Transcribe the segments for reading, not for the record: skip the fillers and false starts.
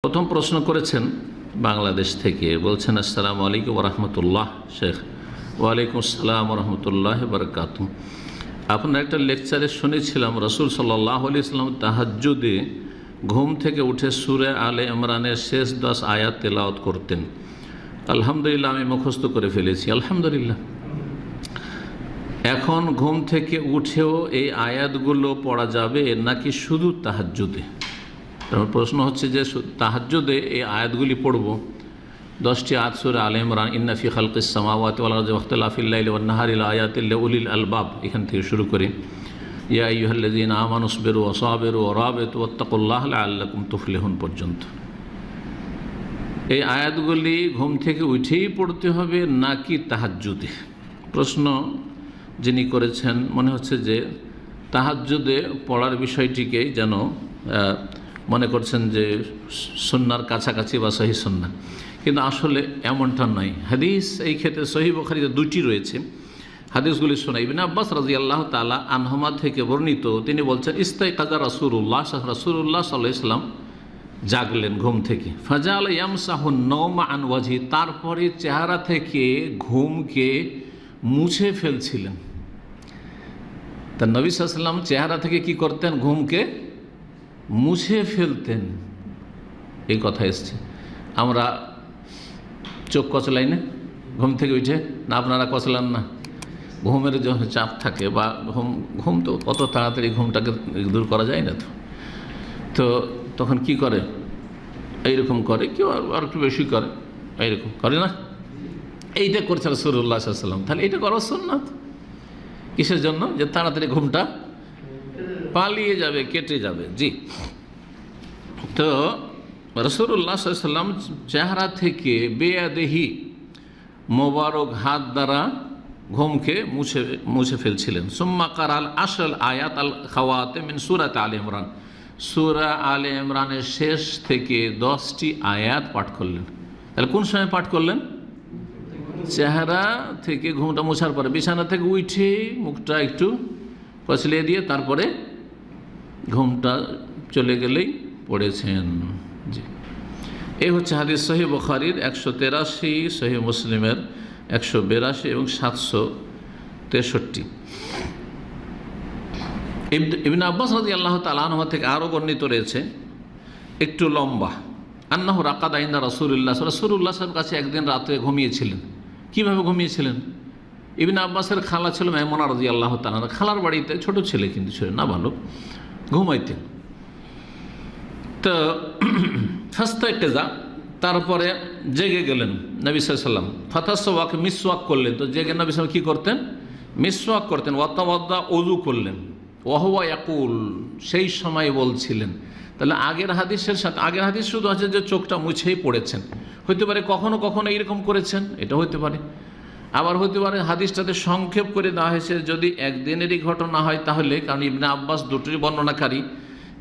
প্রথম প্রশ্ন করেছেন বাংলাদেশ থেকে, বলছেন আসসালামু আলাইকুম রহমতুল্লাহ। শেখ ওয়ালাইকুম আসসালাম রহমতুল্লাহ বারকাতুহু। আপনার একটা লেকচারে শুনেছিলাম রসুল সাল্লাল্লাহু আলাইহি ওয়াসাল্লাম তাহাজ্জুদে ঘুম থেকে উঠে সূরা আলে ইমরানের শেষ 10 আয়াত তেলাওয়াত করতেন। আলহামদুলিল্লাহ, আমি মুখস্থ করে ফেলেছি, আলহামদুলিল্লাহ। এখন ঘুম থেকে উঠেও এই আয়াতগুলো পড়া যাবে নাকি শুধু তাহাজ্জুদে? প্রশ্ন হচ্ছে যে তাহাজ্জুদে এই আয়াতগুলি পড়ব, 10টি আয়াত সূরা আলে ইমরান, ইন্না ফি খালকিস সামাওয়াতি ওয়াল আরদি ওয়াখতিলাফিল লাইলি ওয়ান নাহারি লাআয়াতিল লিউলিল আলবাব, এখান থেকে শুরু করে ইয়া আইয়ুহাল্লাযীনা আমানু ইসবিরু ওয়া সাবিরু ওয়া রাবিতু ওয়াত্তাকুল্লাহা লাআল্লাকুম তুফলিহুন পর্যন্ত। এই আয়াতগুলি ঘুম থেকে উঠেই পড়তে হবে নাকি তাহাজ্জুদে? প্রশ্ন যিনি করেছেন মনে হচ্ছে যে তাহাজ্জুদে পড়ার বিষয়টিকেই যেন মনে করছেন যে সুন্নাহর কাছাকাছি বা সহিহ সুন্নাহ, কিন্তু আসলে এমনটা নয়। হাদিস এই ক্ষেত্রে সহিহ বুখারীতে 2টি রয়েছে। হাদিসগুলি শোনা ইবনে আব্বাস রাদিয়াল্লাহু তাআলা আনহুমা থেকে বর্ণিত, তিনি বলছেন ইস্তাইকাযা রাসূলুল্লাহ সাল্লাল্লাহু আলাইহি ওয়াসাল্লাম জাগলেন ঘুম থেকে, ফাজাল ইয়ামসাহুন নাওমা আন ওয়াজহি, তারপরে চেহারা থেকে ঘুমকে মুছে ফেলছিলেন। তা নবী সাল্লাল্লাহু আলাইহি ওয়াসাল্লাম চেহারা থেকে কি করতেন? ঘুমকে মুছে ফেলতেন, এই কথা এসছে। আমরা চোখ কচলাই না ঘুম থেকে উঠে? না, আপনারা কচলান না? ঘুমের যে চাপ থাকে বা ঘুম তো কত তাড়াতাড়ি ঘুমটাকে দূর করা যায় না, তো তখন কি করে? এইরকম করে, কেউ আর একটু বেশি করে, এইরকম করে না? এইটা করছে রাসূলুল্লাহ সাল্লাল্লাহু আলাইহি ওয়াসাল্লাম। তাহলে এটা করা সুন্নাত। কিসের জন্য? যে তাড়াতাড়ি ঘুমটা পালিয়ে যাবে, কেটে যাবে। জি, তো রাসূলুল্লাহ সাল্লাল্লাহু আলাইহি ওয়াসাল্লাম চেহারা থেকে বেয়াদেহি মোবারক হাত দ্বারা ঘুমকে মুছে ফেলছিলেন। সুম্মা কারাল আসল আয়াত আল খাওয়াতে মিন সূরাত আলে ইমরান, সূরা আলে ইমরানের শেষ থেকে 10টি আয়াত পাঠ করলেন। তাহলে কোন সময় পাঠ করলেন? চেহারা থেকে ঘুমটা মোছার পরে, বিছানা থেকে উঠে মুখটা একটু কচলিয়ে দিয়ে তারপরে ঘুমটা চলে গেলেই পড়েছেন। জি, এই হচ্ছে হাদিস সহিহ বুখারীর 183, সহিহ মুসলিমের 182 এবং 763। ইবনে আব্বাস রাদিয়াল্লাহু তাআলা আনহু থেকে আরও বর্ণিত রয়েছে, একটু লম্বা, আন্নাহু রাকাদা ইনদা রাসূলুল্লাহ সাল্লাল্লাহু আলাইহি কাছে একদিন রাতে ঘুমিয়েছিলেন। কীভাবে ঘুমিয়েছিলেন? ইবনে আব্বাসের খালা ছিল মাইমুনা রাদিয়াল্লাহু তাআলা, খালার বাড়িতে, ছোট ছেলে কিন্তু ছিলেন না, ভালো ঘুমাইতেন। তো ফাস্তাইকাযা, তারপরে জেগে গেলেন নবী সাল্লাল্লাহু আলাইহি ওয়াসাল্লাম। ফাতাসাওয়াক, মিসওয়াক করলেন। তো জেগে নবী সাল্লাল্লাহু আলাইহি ওয়াসাল্লাম কী করতেন? মিসওয়াক করতেন। ওয়াতাওয়াদ্দা, ওযু করলেন। ওয়াহুয়া ইয়াকুল, সেই সময় বলছিলেন। তাহলে আগের হাদিসের সাথে, আগের হাদিস শুধু আছে যে চোখটা মুছেই পড়েছেন, হইতে পারে কখনো কখনো এইরকম করেছেন, এটা হইতে পারে। আবার হইতে পারে হাদিসটাতে সংক্ষেপ করে দেওয়া হয়েছে, যদি একদিনেরই ঘটনা হয় তাহলে, কারণ ইবনে আব্বাস দুটোই বর্ণনাকারী।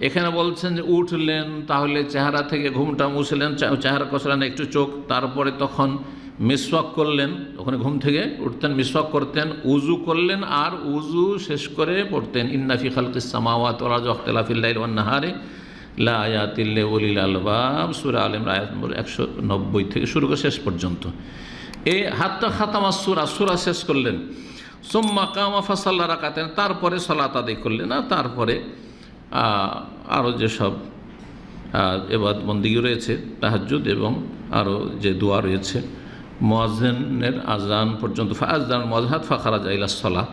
এখানে বলছেন যে উঠলেন, তাহলে চেহারা থেকে ঘুমটা মুছলেন, চেহারা কষলেন, একটু চোখ, তারপরে তখন মিসওয়াক করলেন। ওখানে ঘুম থেকে উঠতেন, মিসওয়াক করতেন, উজু করলেন, আর উজু শেষ করে পড়তেন ইন্না ফি খালকিস সামাওয়াতি ওয়াল আরদি ওয়াখতিলাফিল লাইলি ওয়ান নাহারি লাআয়াতিল লিউলিল আলবাব, সূরা আলে ইমরান আয়াত নম্বর 190 থেকে শুরু করে শেষ পর্যন্ত। এই হাত্তা খাতামা সূরা শেষ করলেন। সুম্মা কামা ফাসাল্লা রাকাতান, তারপরে সালাত আদায় করলেন। আর তারপরে আরও যেসব ইবাদত বন্দেগী রয়েছে, তাহাজ্জুদ এবং আরও যে দোয়া রয়েছে, মুয়াজ্জিনের আজান পর্যন্ত, ফাআযান মুয়াজ্জিন ফাখারাজা ইলাস সালাহ,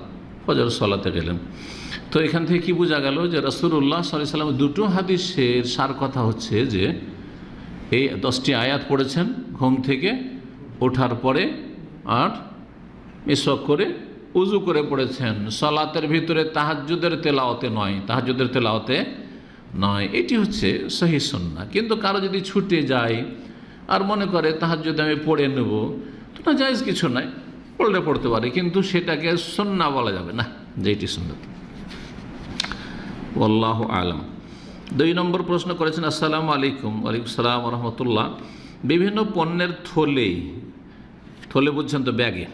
ফজর সালাতে গেলেন। তো এখান থেকে কি বোঝা গেল যে রাসূলুল্লাহ সাল্লাল্লাহু আলাইহি ওয়াসাল্লাম দুটো হাদিসের সার কথা হচ্ছে যে এই 10টি আয়াত পড়েছেন ঘুম থেকে ওঠার পরে, আর মিসওয়াক করে উজু করে পড়েছেন। সালাতের ভিতরে তাহাজ্জুদের তেলাওয়াতে নয়, তাহাজ্জুদের তেলাওয়াতে নয়। এটি হচ্ছে সহিহ সুন্নাহ। কিন্তু কারো যদি ছুটে যায় আর মনে করে তাহাজ্জুদ আমি পড়ে নেব, তো না, জায়েজ কিছু নাই, পড়লে পড়তে পারে, কিন্তু সেটাকে সুন্নাহ বলা যাবে না, যেটি সুন্নাত। আল্লাহু আলাম। 2 নম্বর প্রশ্ন করেছেন, আসসালামু আলাইকুম। ওয়ালাইকুম আসসালাম ওয়া রাহমাতুল্লাহ। বিভিন্ন পণ্যের থলে বুঝছেন তো, ব্যাগে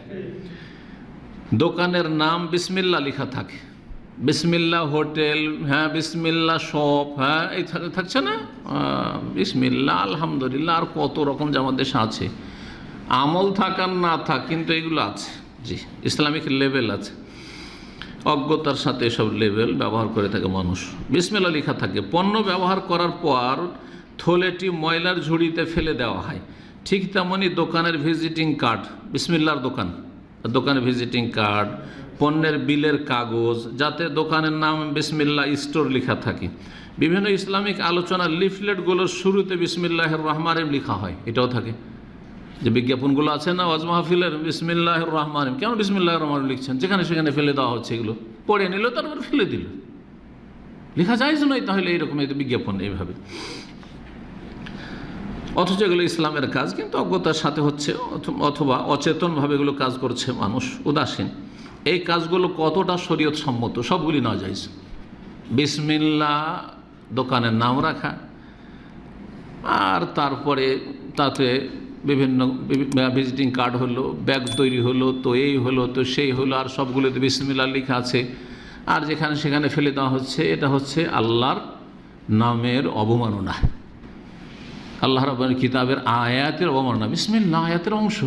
দোকানের নাম বিসমিল্লাহ লেখা থাকে, বিসমিল্লাহ হোটেল, হ্যাঁ বিসমিল্লাহ শপ, হ্যাঁ এই থাকছে না, বিসমিল্লাহ আলহামদুলিল্লাহ, আর কত রকম যে আমাদের দেশে আছে। আমল থাকার না থাক, কিন্তু এগুলো আছে। জি, ইসলামিক লেভেল আছে, অজ্ঞতার সাথে এসব লেভেল ব্যবহার করে থাকে মানুষ। বিসমিল্লাহ লেখা থাকে। পণ্য ব্যবহার করার পর থলেটি ময়লার ঝুড়িতে ফেলে দেওয়া হয়। ঠিক তেমনই দোকানের ভিজিটিং কার্ড, বিসমিল্লাহর দোকানের ভিজিটিং কার্ড, পণ্যের বিলের কাগজ, যাতে দোকানের নাম বিসমিল্লাহ স্টোর লেখা থাকে। বিভিন্ন ইসলামিক আলোচনার লিফলেটগুলোর শুরুতে বিসমিল্লাহির রহমানির রহিম লেখা হয়, এটাও থাকে। যে বিজ্ঞাপনগুলো আছে না ওয়াজ মাহফিলের, বিসমিল্লাহির রহমানির রহিম, কেন বিসমিল্লাহির রহমানির রহিম লিখছেন? যেখানে সেখানে ফেলে দেওয়া হচ্ছে, এগুলো পড়ে নিল তারপর ফেলে দিল, লেখা যায় নয় তাহলে এইরকম এই বিজ্ঞাপন এইভাবে। অথচ এগুলো ইসলামের কাজ, কিন্তু অজ্ঞতার সাথে হচ্ছে অথবা অচেতনভাবে এগুলো কাজ করছে মানুষ, উদাসীন। এই কাজগুলো কতটা শরীয়ত সম্মত? সবগুলি নাজায়েজ। বিসমিল্লাহ দোকানের নাম রাখা, আর তারপরে তাতে বিভিন্ন ভিজিটিং কার্ড হলো, ব্যাগ তৈরি হলো, তো এই হলো, তো সেই হলো, আর সবগুলোতে বিসমিল্লাহ লেখা আছে, আর যেখানে সেখানে ফেলে দেওয়া হচ্ছে। এটা হচ্ছে আল্লাহর নামের অবমাননা, আল্লাহ রাব্বুল কিতাবের আয়াতের অবমাননা। বিসমিল্লাহ আয়াতের অংশ,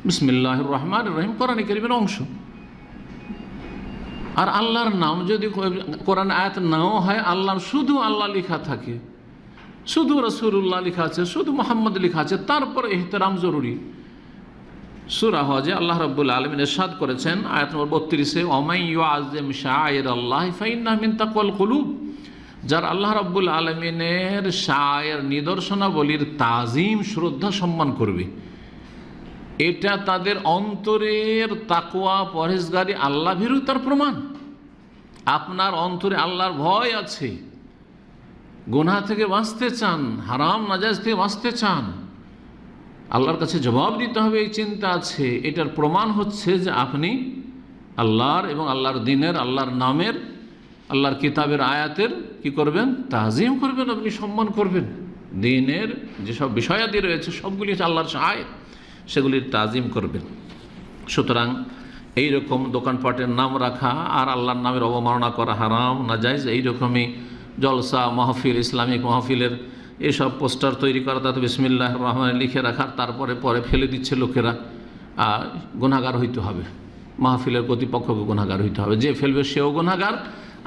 বিসমিল্লাহির রহমানির রহিম কোরআন কারীমের অংশ। আর আল্লাহর নাম যদি কোরআন আয়াত নাও হয়, আল্লাহর শুধু আল্লাহ লেখা থাকে, শুধু রাসূলুল্লাহ লেখা আছে, শুধু মুহাম্মদ লেখা আছে, তারপর ইহতিরাম জরুরি। সূরা হজে আল্লাহ রাব্বুল আলামিন ইরশাদ করেছেন আয়াত নম্বর 32-এ, ওয়ামান ইউআযযিম শাআইরাল্লাহি ফাইন্নাহা মিন তাকওয়াল কুলুব। যারা আল্লাহ রাব্বুল আলামিনের শায়ের নিদর্শনাবলীর তাজিম, শ্রদ্ধা, সম্মান করবে, এটা তাদের অন্তরের তাকওয়া, পরহেজগারি, আল্লাহ ভীরুতার প্রমাণ। আপনার অন্তরে আল্লাহর ভয় আছে, গুনাহ থেকে বাঁচতে চান, হারাম নাজায়েজ থেকে বাঁচতে চান, আল্লাহর কাছে জবাব দিতে হবে, এই চিন্তা আছে। এটার প্রমাণ হচ্ছে যে আপনি আল্লাহর এবং আল্লাহর দিনের, আল্লাহর নামের, আল্লাহর কিতাবের আয়াতের কি করবেন? তাজিম করবেন, আপনি সম্মান করবেন। দিনের যেসব বিষয়াদি রয়েছে সবগুলি হচ্ছে আল্লাহর আয়াত, সেগুলির তাজিম করবেন। সুতরাং এইরকম দোকানপাটের নাম রাখা আর আল্লাহর নামের অবমাননা করা হারাম, নাজায়েজ। এইরকমই জলসা মাহফিল, ইসলামিক মাহফিলের এসব পোস্টার তৈরি করা, তাতে বিসমিল্লাহির রহমানির লিখে রাখা, তারপরে পরে ফেলে দিচ্ছে লোকেরা, গুনাহগার হইতে হবে। মাহফিলের কর্তৃপক্ষকে গুনাহগার হইতে হবে, যে ফেলবে সেও গুনাহগার,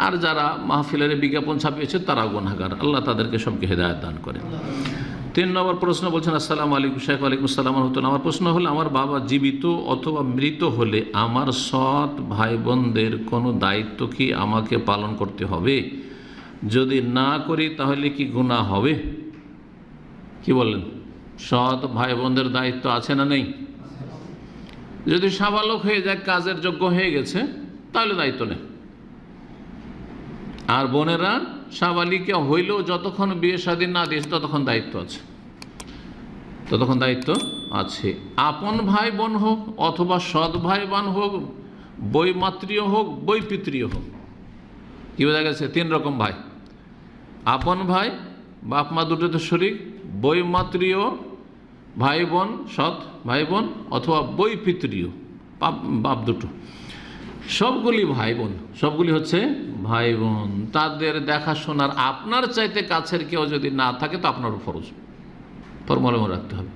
আর যারা মাহফিলের বিজ্ঞাপন ছাপিয়েছে তারাও গুনাহগার। আল্লাহ তাদেরকে সবকে হেদায়েত দান করেন। 3 নম্বর প্রশ্ন বলছেন, আসসালামু আলাইকুম শেখ। ওয়ালাইকুম আসসালাম ওয়া রাহমাতুল্লাহ। আমার প্রশ্ন হলো, আমার বাবা জীবিত অথবা মৃত হলে আমার সৎ ভাই বোনদের কোনো দায়িত্ব কি আমাকে পালন করতে হবে? যদি না করি তাহলে কি গুনাহ হবে? কি বলেন? সৎ ভাই বোনদের দায়িত্ব আছে না নেই? যদি সাবালক হয়ে যায়, কাজের যোগ্য হয়ে গেছে, তাহলে দায়িত্ব নেই। আর বোনেরা সাবালিকা হইলেও যতক্ষণ বিয়ে শাদী না দিয়েছে ততক্ষণ দায়িত্ব আছে, ততক্ষণ দায়িত্ব আছে। আপন ভাই বোন হোক অথবা সৎ ভাই বোন হোক, বৈমাতৃয় হোক, বৈপিতৃয় হোক। কি বোঝা গেছে? 3 রকম ভাই: আপন ভাই, বাপ মা দুটোতে শরীক, বৈমাতৃয় ভাই বোন, সৎ ভাই বোন, অথবা বৈপিতৃয় বাপ দুটো। সবগুলি ভাই বোন, সবগুলি হচ্ছে ভাই বোন। তাদের দেখাশোনার আপনার চাইতে কাছের কেউ যদি না থাকে তো আপনার ফরজ, ফরমালম রাখতে হবে।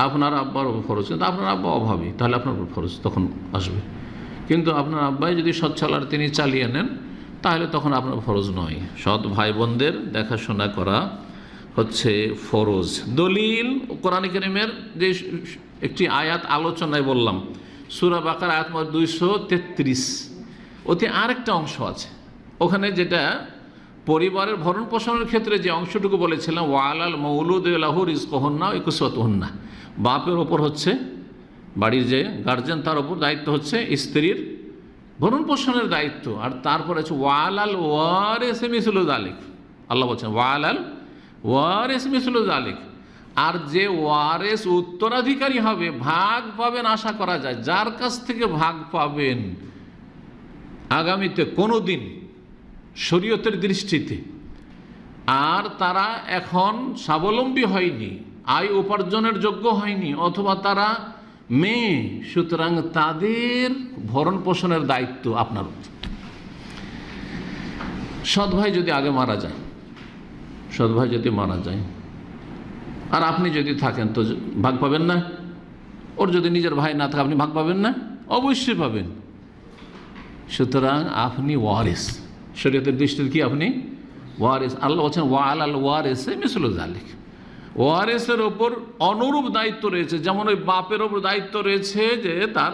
আপনার আব্বার উপর ফরজ, কিন্তু আপনার আব্বা অভাবী, তাহলে আপনার উপর ফরজ তখন আসবে। কিন্তু আপনার আব্বাই যদি সচ্ছল আর তিনি চালিয়ে নেন, তাহলে তখন আপনার ফরজ নয়। সৎ ভাই বোনদের দেখাশোনা করা হচ্ছে ফরজ। দলিল কোরআন কারীমের যে একটি আয়াত আলোচনায় বললাম, সূরা বাকারা আয়াত নম্বর 233, ওতে আরেকটা অংশ আছে। ওখানে যেটা পরিবারের ভরণ পোষণের ক্ষেত্রে যে অংশটুকু বলেছিলাম, ওয়ালাল মৌলুদি লাহু রিজকুহুন্না ওয়া কিসওয়াতুহুন্না, বাপের ওপর হচ্ছে, বাড়ির যে গার্জেন তার ওপর দায়িত্ব হচ্ছে স্ত্রীর ভরণ পোষণের দায়িত্ব। আর তারপর আছে ওয়ালাল ওয়ারিসি মিসলু যালিক, আল্লাহ বলছেন ওয়ালাল ওয়ারিসি মিসলু যালিক। আর যে ওয়ারেস উত্তরাধিকারী হবে, ভাগ পাবেন আশা করা যায়, যার কাছ থেকে ভাগ পাবেন আগামীতে কোনো দিন শরীয়তের দৃষ্টিতে, আর তারা এখন স্বাবলম্বী হয়নি, আয় উপার্জনের যোগ্য হয়নি, অথবা তারা মেয়ে, সুতরাং তাদের ভরণ পোষণের দায়িত্ব আপনার। সৎ ভাই যদি আগে মারা যায়, সৎ ভাই যদি মারা যায় আর আপনি যদি থাকেন তো ভাগ পাবেন না? ওর যদি নিজের ভাই না থাকে আপনি ভাগ পাবেন না? অবশ্যই পাবেন। সুতরাং আপনি ওয়ারিস, শরীয়তের দৃষ্টিতে কি আপনি ওয়ারিস। আল্লাহ বলছেন ওয়াল আল ওয়ারিসে মিসলু যালিক, ওয়ারিসের ওপর অনুরূপ দায়িত্ব রয়েছে, যেমন ওই বাপের ওপর দায়িত্ব রয়েছে যে তার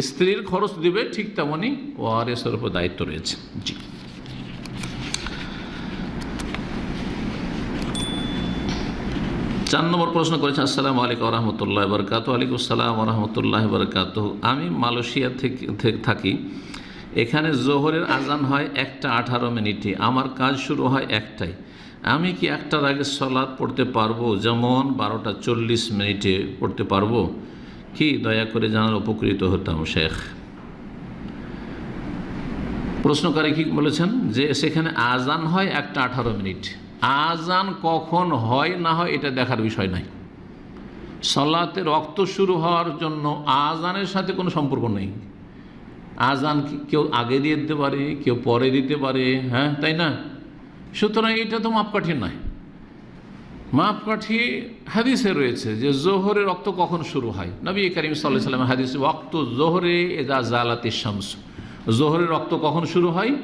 স্ত্রীর খরচ দিবে, ঠিক তেমনই ওয়ারিসের ওপর দায়িত্ব রয়েছে। জি। 4 নম্বর প্রশ্ন করেছে, আসসালামু আলাইকুম ওয়া রাহমাতুল্লাহি ওয়া বারাকাতুহু। ওয়ালাইকুম আসসালাম ওয়া রাহমাতুল্লাহি ওয়া বারাকাতুহু। আমি মালয়েশিয়া থেকে থাকি। এখানে জোহরের আজান হয় 1:18 আমার কাজ শুরু হয় 1টায়। আমি কি 1টার আগে সালাত পড়তে পারবো, যেমন 12:40 পড়তে পারবো কি? দয়া করে জানার উপকৃত হতাম শেখ। প্রশ্নকারী কি বলেছেন যে সেখানে আজান হয় 1:18। আজান কখন হয় না হয় এটা দেখার বিষয় নাই। সালাতের ওয়াক্ত শুরু হওয়ার জন্য আজানের সাথে কোনো সম্পর্ক নেই। আজান কেউ আগে দিয়ে দিতে পারে, কেউ পরে দিতে পারে, হ্যাঁ তাই না? সুতরাং এটা তো মাপকাঠি নয়। মাপকাঠি হাদিসে রয়েছে যে জোহরের ওয়াক্ত কখন শুরু হয়। নবী করিম সাল্লাল্লাহু আলাইহি ওয়াসাল্লাম হাদিসে ওয়াক্ত জোহরে ইযা জালাতিশ শামস, জোহরের ওয়াক্ত কখন শুরু হয়?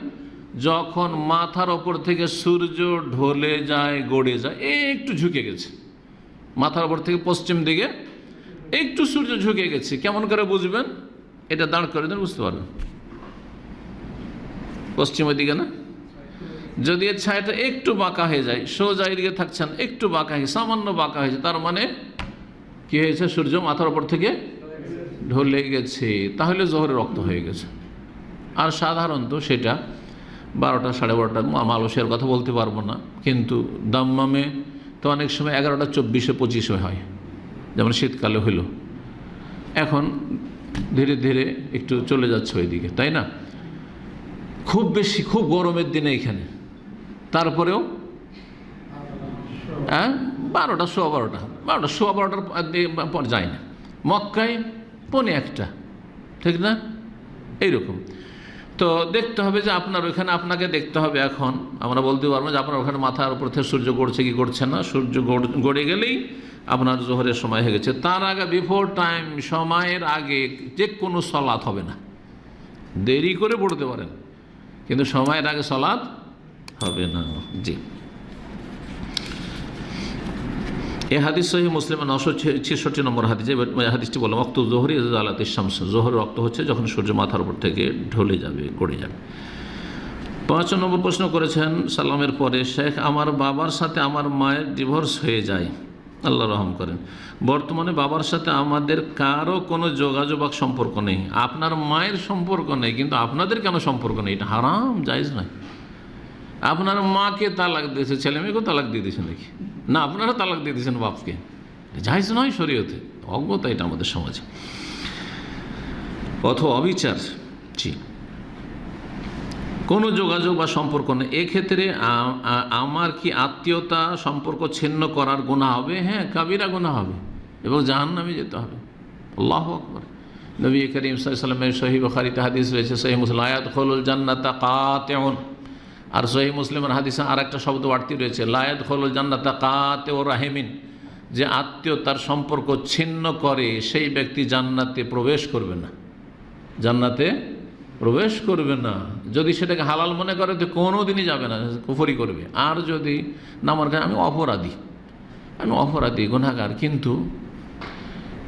যখন মাথার ওপর থেকে সূর্য ঢলে যায়, গড়ে যায়, একটু ঝুঁকে গেছে, মাথার ওপর থেকে পশ্চিম দিকে একটু সূর্য ঝুঁকে গেছে। কেমন করে বুঝবেন? এটা দাঁড় করে দেন, বুঝতে পারবেন। পশ্চিমের দিকে না, যদি এর ছায়াটা একটু বাঁকা হয়ে যায়, সোজা এদিকে থাকছেন, একটু বাঁকা হয়ে, সামান্য বাঁকা হয়েছে, তার মানে কি হয়েছে? সূর্য মাথার ওপর থেকে ঢলে গেছে, তাহলে জোহরের রক্ত হয়ে গেছে। আর সাধারণত সেটা 12টা, 12:30, মালয়েশিয়ার কথা বলতে পারবো না, কিন্তু দাম্মামে তো অনেক সময় 11:24-25 হয়, যেমন শীতকালে হইল। এখন ধীরে ধীরে একটু চলে যাচ্ছে ওইদিকে, তাই না? খুব বেশি, খুব গরমের দিনে এখানে, তারপরেও 12টা, 12:15 পর যায় না। মক্কায় 1:45, ঠিক না? এইরকম। তো দেখতে হবে যে আপনার ওইখানে, আপনাকে দেখতে হবে। এখন আমরা বলতে পারবো যে আপনার ওখানে মাথার উপর থেকে সূর্য গড়ছে কি গড়ছে না। সূর্য গড়ে গেলেই আপনার জোহরের সময় হয়ে গেছে। তার আগে, বিফোর টাইম, সময়ের আগে যে কোনো সালাত হবে না। দেরি করে পড়তে পারেন, কিন্তু সময়ের আগে সালাত হবে না। জি। এই হাদিস সহিহ মুসলিম 966 নম্বর হাদিস। হাদিসটি বললাম ওয়াক্ত জোহরি ইযা জালাতিশ শামস, জোহরের ওয়াক্ত হচ্ছে যখন সূর্য মাথার উপর থেকে ঢলে যাবে, গড়ে যাবে। 5 নম্বর প্রশ্ন করেছেন সালামের পরে, শেখ আমার বাবার সাথে আমার মায়ের ডিভোর্স হয়ে যায়, আল্লাহ রহম করেন। বর্তমানে বাবার সাথে আমাদের কারো কোনো যোগাযোগ বা সম্পর্ক নেই। আপনার মায়ের সম্পর্ক নেই, কিন্তু আপনাদের কেন সম্পর্ক নেই? এটা হারাম, জায়েজ নয়। আপনার মাকে তালাক দিয়েছে, ছেলে মেয়েকেও তালাক দিয়ে দিয়েছেন নাকি? না, আপনারা তালাক দিয়ে দিয়েছেন বাপকে, জায়েজ নয় শরীয়তে। অজ্ঞতা এটা আমাদের সমাজে, অথবা অবিচার। জি। কোনো যোগাযোগ বা সম্পর্ক নেই, এক্ষেত্রে আমার কি আত্মীয়তা সম্পর্ক ছিন্ন করার গুনাহ হবে? হ্যাঁ, কাবিরা গুনাহ হবে এবং জাহান্নামে যেতে হবে। আল্লাহু আকবার। নবী করিম সাল্লাল্লাহু আলাইহি ওয়াসাল্লামের সহিহ বুখারীতে হাদিস রয়েছে, সহিহ মুসলিম, লা ইয়াদখুলুল জান্নাতা কাতিউন। আর সহিহ মুসলিমের হাদিসে আর একটা শব্দ বাড়তি রয়েছে, লা ইয়াদখুলুল জান্নাতা কাতিউর রাহিমিন, যে আত্মীয়তার সম্পর্ক ছিন্ন করে সেই ব্যক্তি জান্নাতে প্রবেশ করবে না, জান্নাতে প্রবেশ করবে না। যদি সেটাকে হালাল মনে করে তো কোনো দিনই যাবে না, কুফরি করবে। আর যদি না আমার কাছে আমি অপরাধী, গুনাহগার, কিন্তু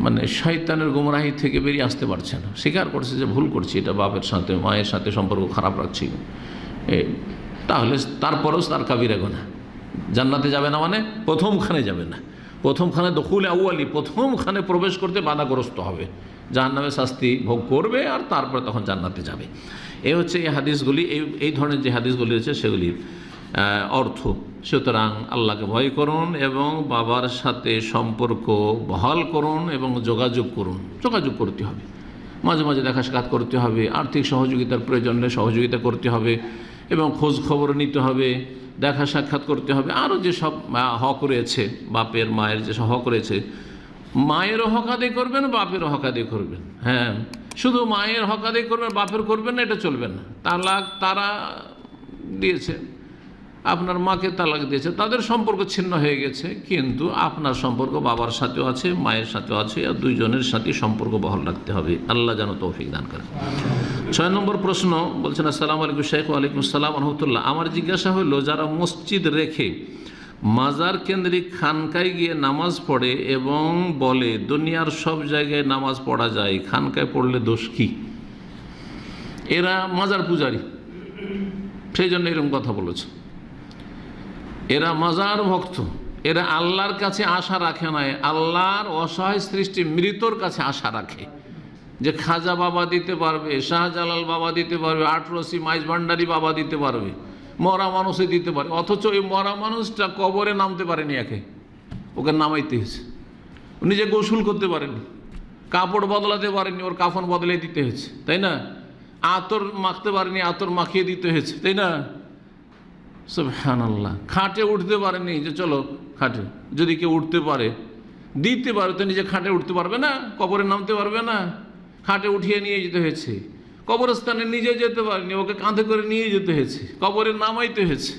মানে শয়তানের গুমরাহি থেকে বেরিয়ে আসতে পারছে না, স্বীকার করছে যে ভুল করছি, এটা বাপের সাথে মায়ের সাথে সম্পর্ক খারাপ রাখছি, তাহলে তারপরেও তার কাবিরা গুনাহ। জান্নাতে যাবে না মানে প্রথমখানে যাবে না, প্রথমখানে দখুলে আউয়ালি, প্রথমখানে প্রবেশ করতে বাধাগ্রস্ত হবে, জাহান্নামে শাস্তি ভোগ করবে, আর তারপরে তখন জান্নাতে যাবে। এই হচ্ছে এই হাদিসগুলি, এই ধরনের যে হাদিসগুলি রয়েছে সেগুলির অর্থ। সুতরাং আল্লাহকে ভয় করুন এবং বাবার সাথে সম্পর্ক বহাল করুন এবং যোগাযোগ করুন। যোগাযোগ করতে হবে, মাঝে মাঝে দেখা সাক্ষাৎ করতে হবে, আর্থিক সহযোগিতার প্রয়োজনে সহযোগিতা করতে হবে এবং খোঁজ খবর নিতে হবে, দেখা সাক্ষাৎ করতে হবে। আরও যেসব হক রয়েছে, বাপের মায়ের যেসব হক রয়েছে, মায়েরও হক আদায় করবেন, বাপেরও হক আদায় করবেন। হ্যাঁ, শুধু মায়ের হক আদায় করবেন, বাপের করবেন না, এটা চলবে না। তারা দিয়েছে, আপনার মাকে তালাক দিয়েছে, তাদের সম্পর্ক ছিন্ন হয়ে গেছে, কিন্তু আপনার সম্পর্ক বাবার সাথেও আছে, মায়ের সাথেও আছে, আর দুইজনের সাথে সম্পর্ক বহাল রাখতে হবে। আল্লাহ যেন তৌফিক দান করে। 6 নম্বর প্রশ্ন বলছেন, আসসালামু আলাইকুম শেখ। ওয়ালাইকুম আসসালাম রহমতুল্লাহ। আমার জিজ্ঞাসা হলো, যারা মসজিদ রেখে মাজার কেন্দ্রিক খানকায় গিয়ে নামাজ পড়ে এবং বলে দুনিয়ার সব জায়গায় নামাজ পড়া যায়, খানকায় পড়লে দোষ কি? এরা মাজার পূজারী, সেই জন্য এরকম কথা বলেছে। এরা মাজার ভক্ত, এরা আল্লাহর কাছে আশা রাখে না, আল্লাহর অসহায় সৃষ্টি মৃতর কাছে আশা রাখে যে খাজা বাবা দিতে পারবে, শাহজালাল বাবা দিতে পারবে, আটরসি মাইজ ভান্ডারি বাবা দিতে পারবে, মরা মানুষে দিতে পারে। অথচ ওই মরা মানুষটা কবরে নামতে পারেনি, ওকে নামাইতে হয়েছে। নিজে গোসল করতে পারেনি, কাপড় বদলাতে পারেনি, ওর কাফন বদলে দিতে হয়েছে, তাই না? আতর মাখতে পারেনি, আতর মাখিয়ে দিতে হয়েছে, তাই না? সুবহানাল্লাহ। খাটে উঠতে পারেনি, যে চলো খাটে, যদি কেউ উঠতে পারে দিতে পারে তো নিজে খাটে উঠতে পারবে না, কবরে নামতে পারবে না, খাটে উঠিয়ে নিয়ে যেতে হয়েছে। কবরস্থানে নিজে যেতে পারেনি, ওকে কাঁধে করে নিয়ে যেতে হয়েছে, কবরে নামাইতে হয়েছে।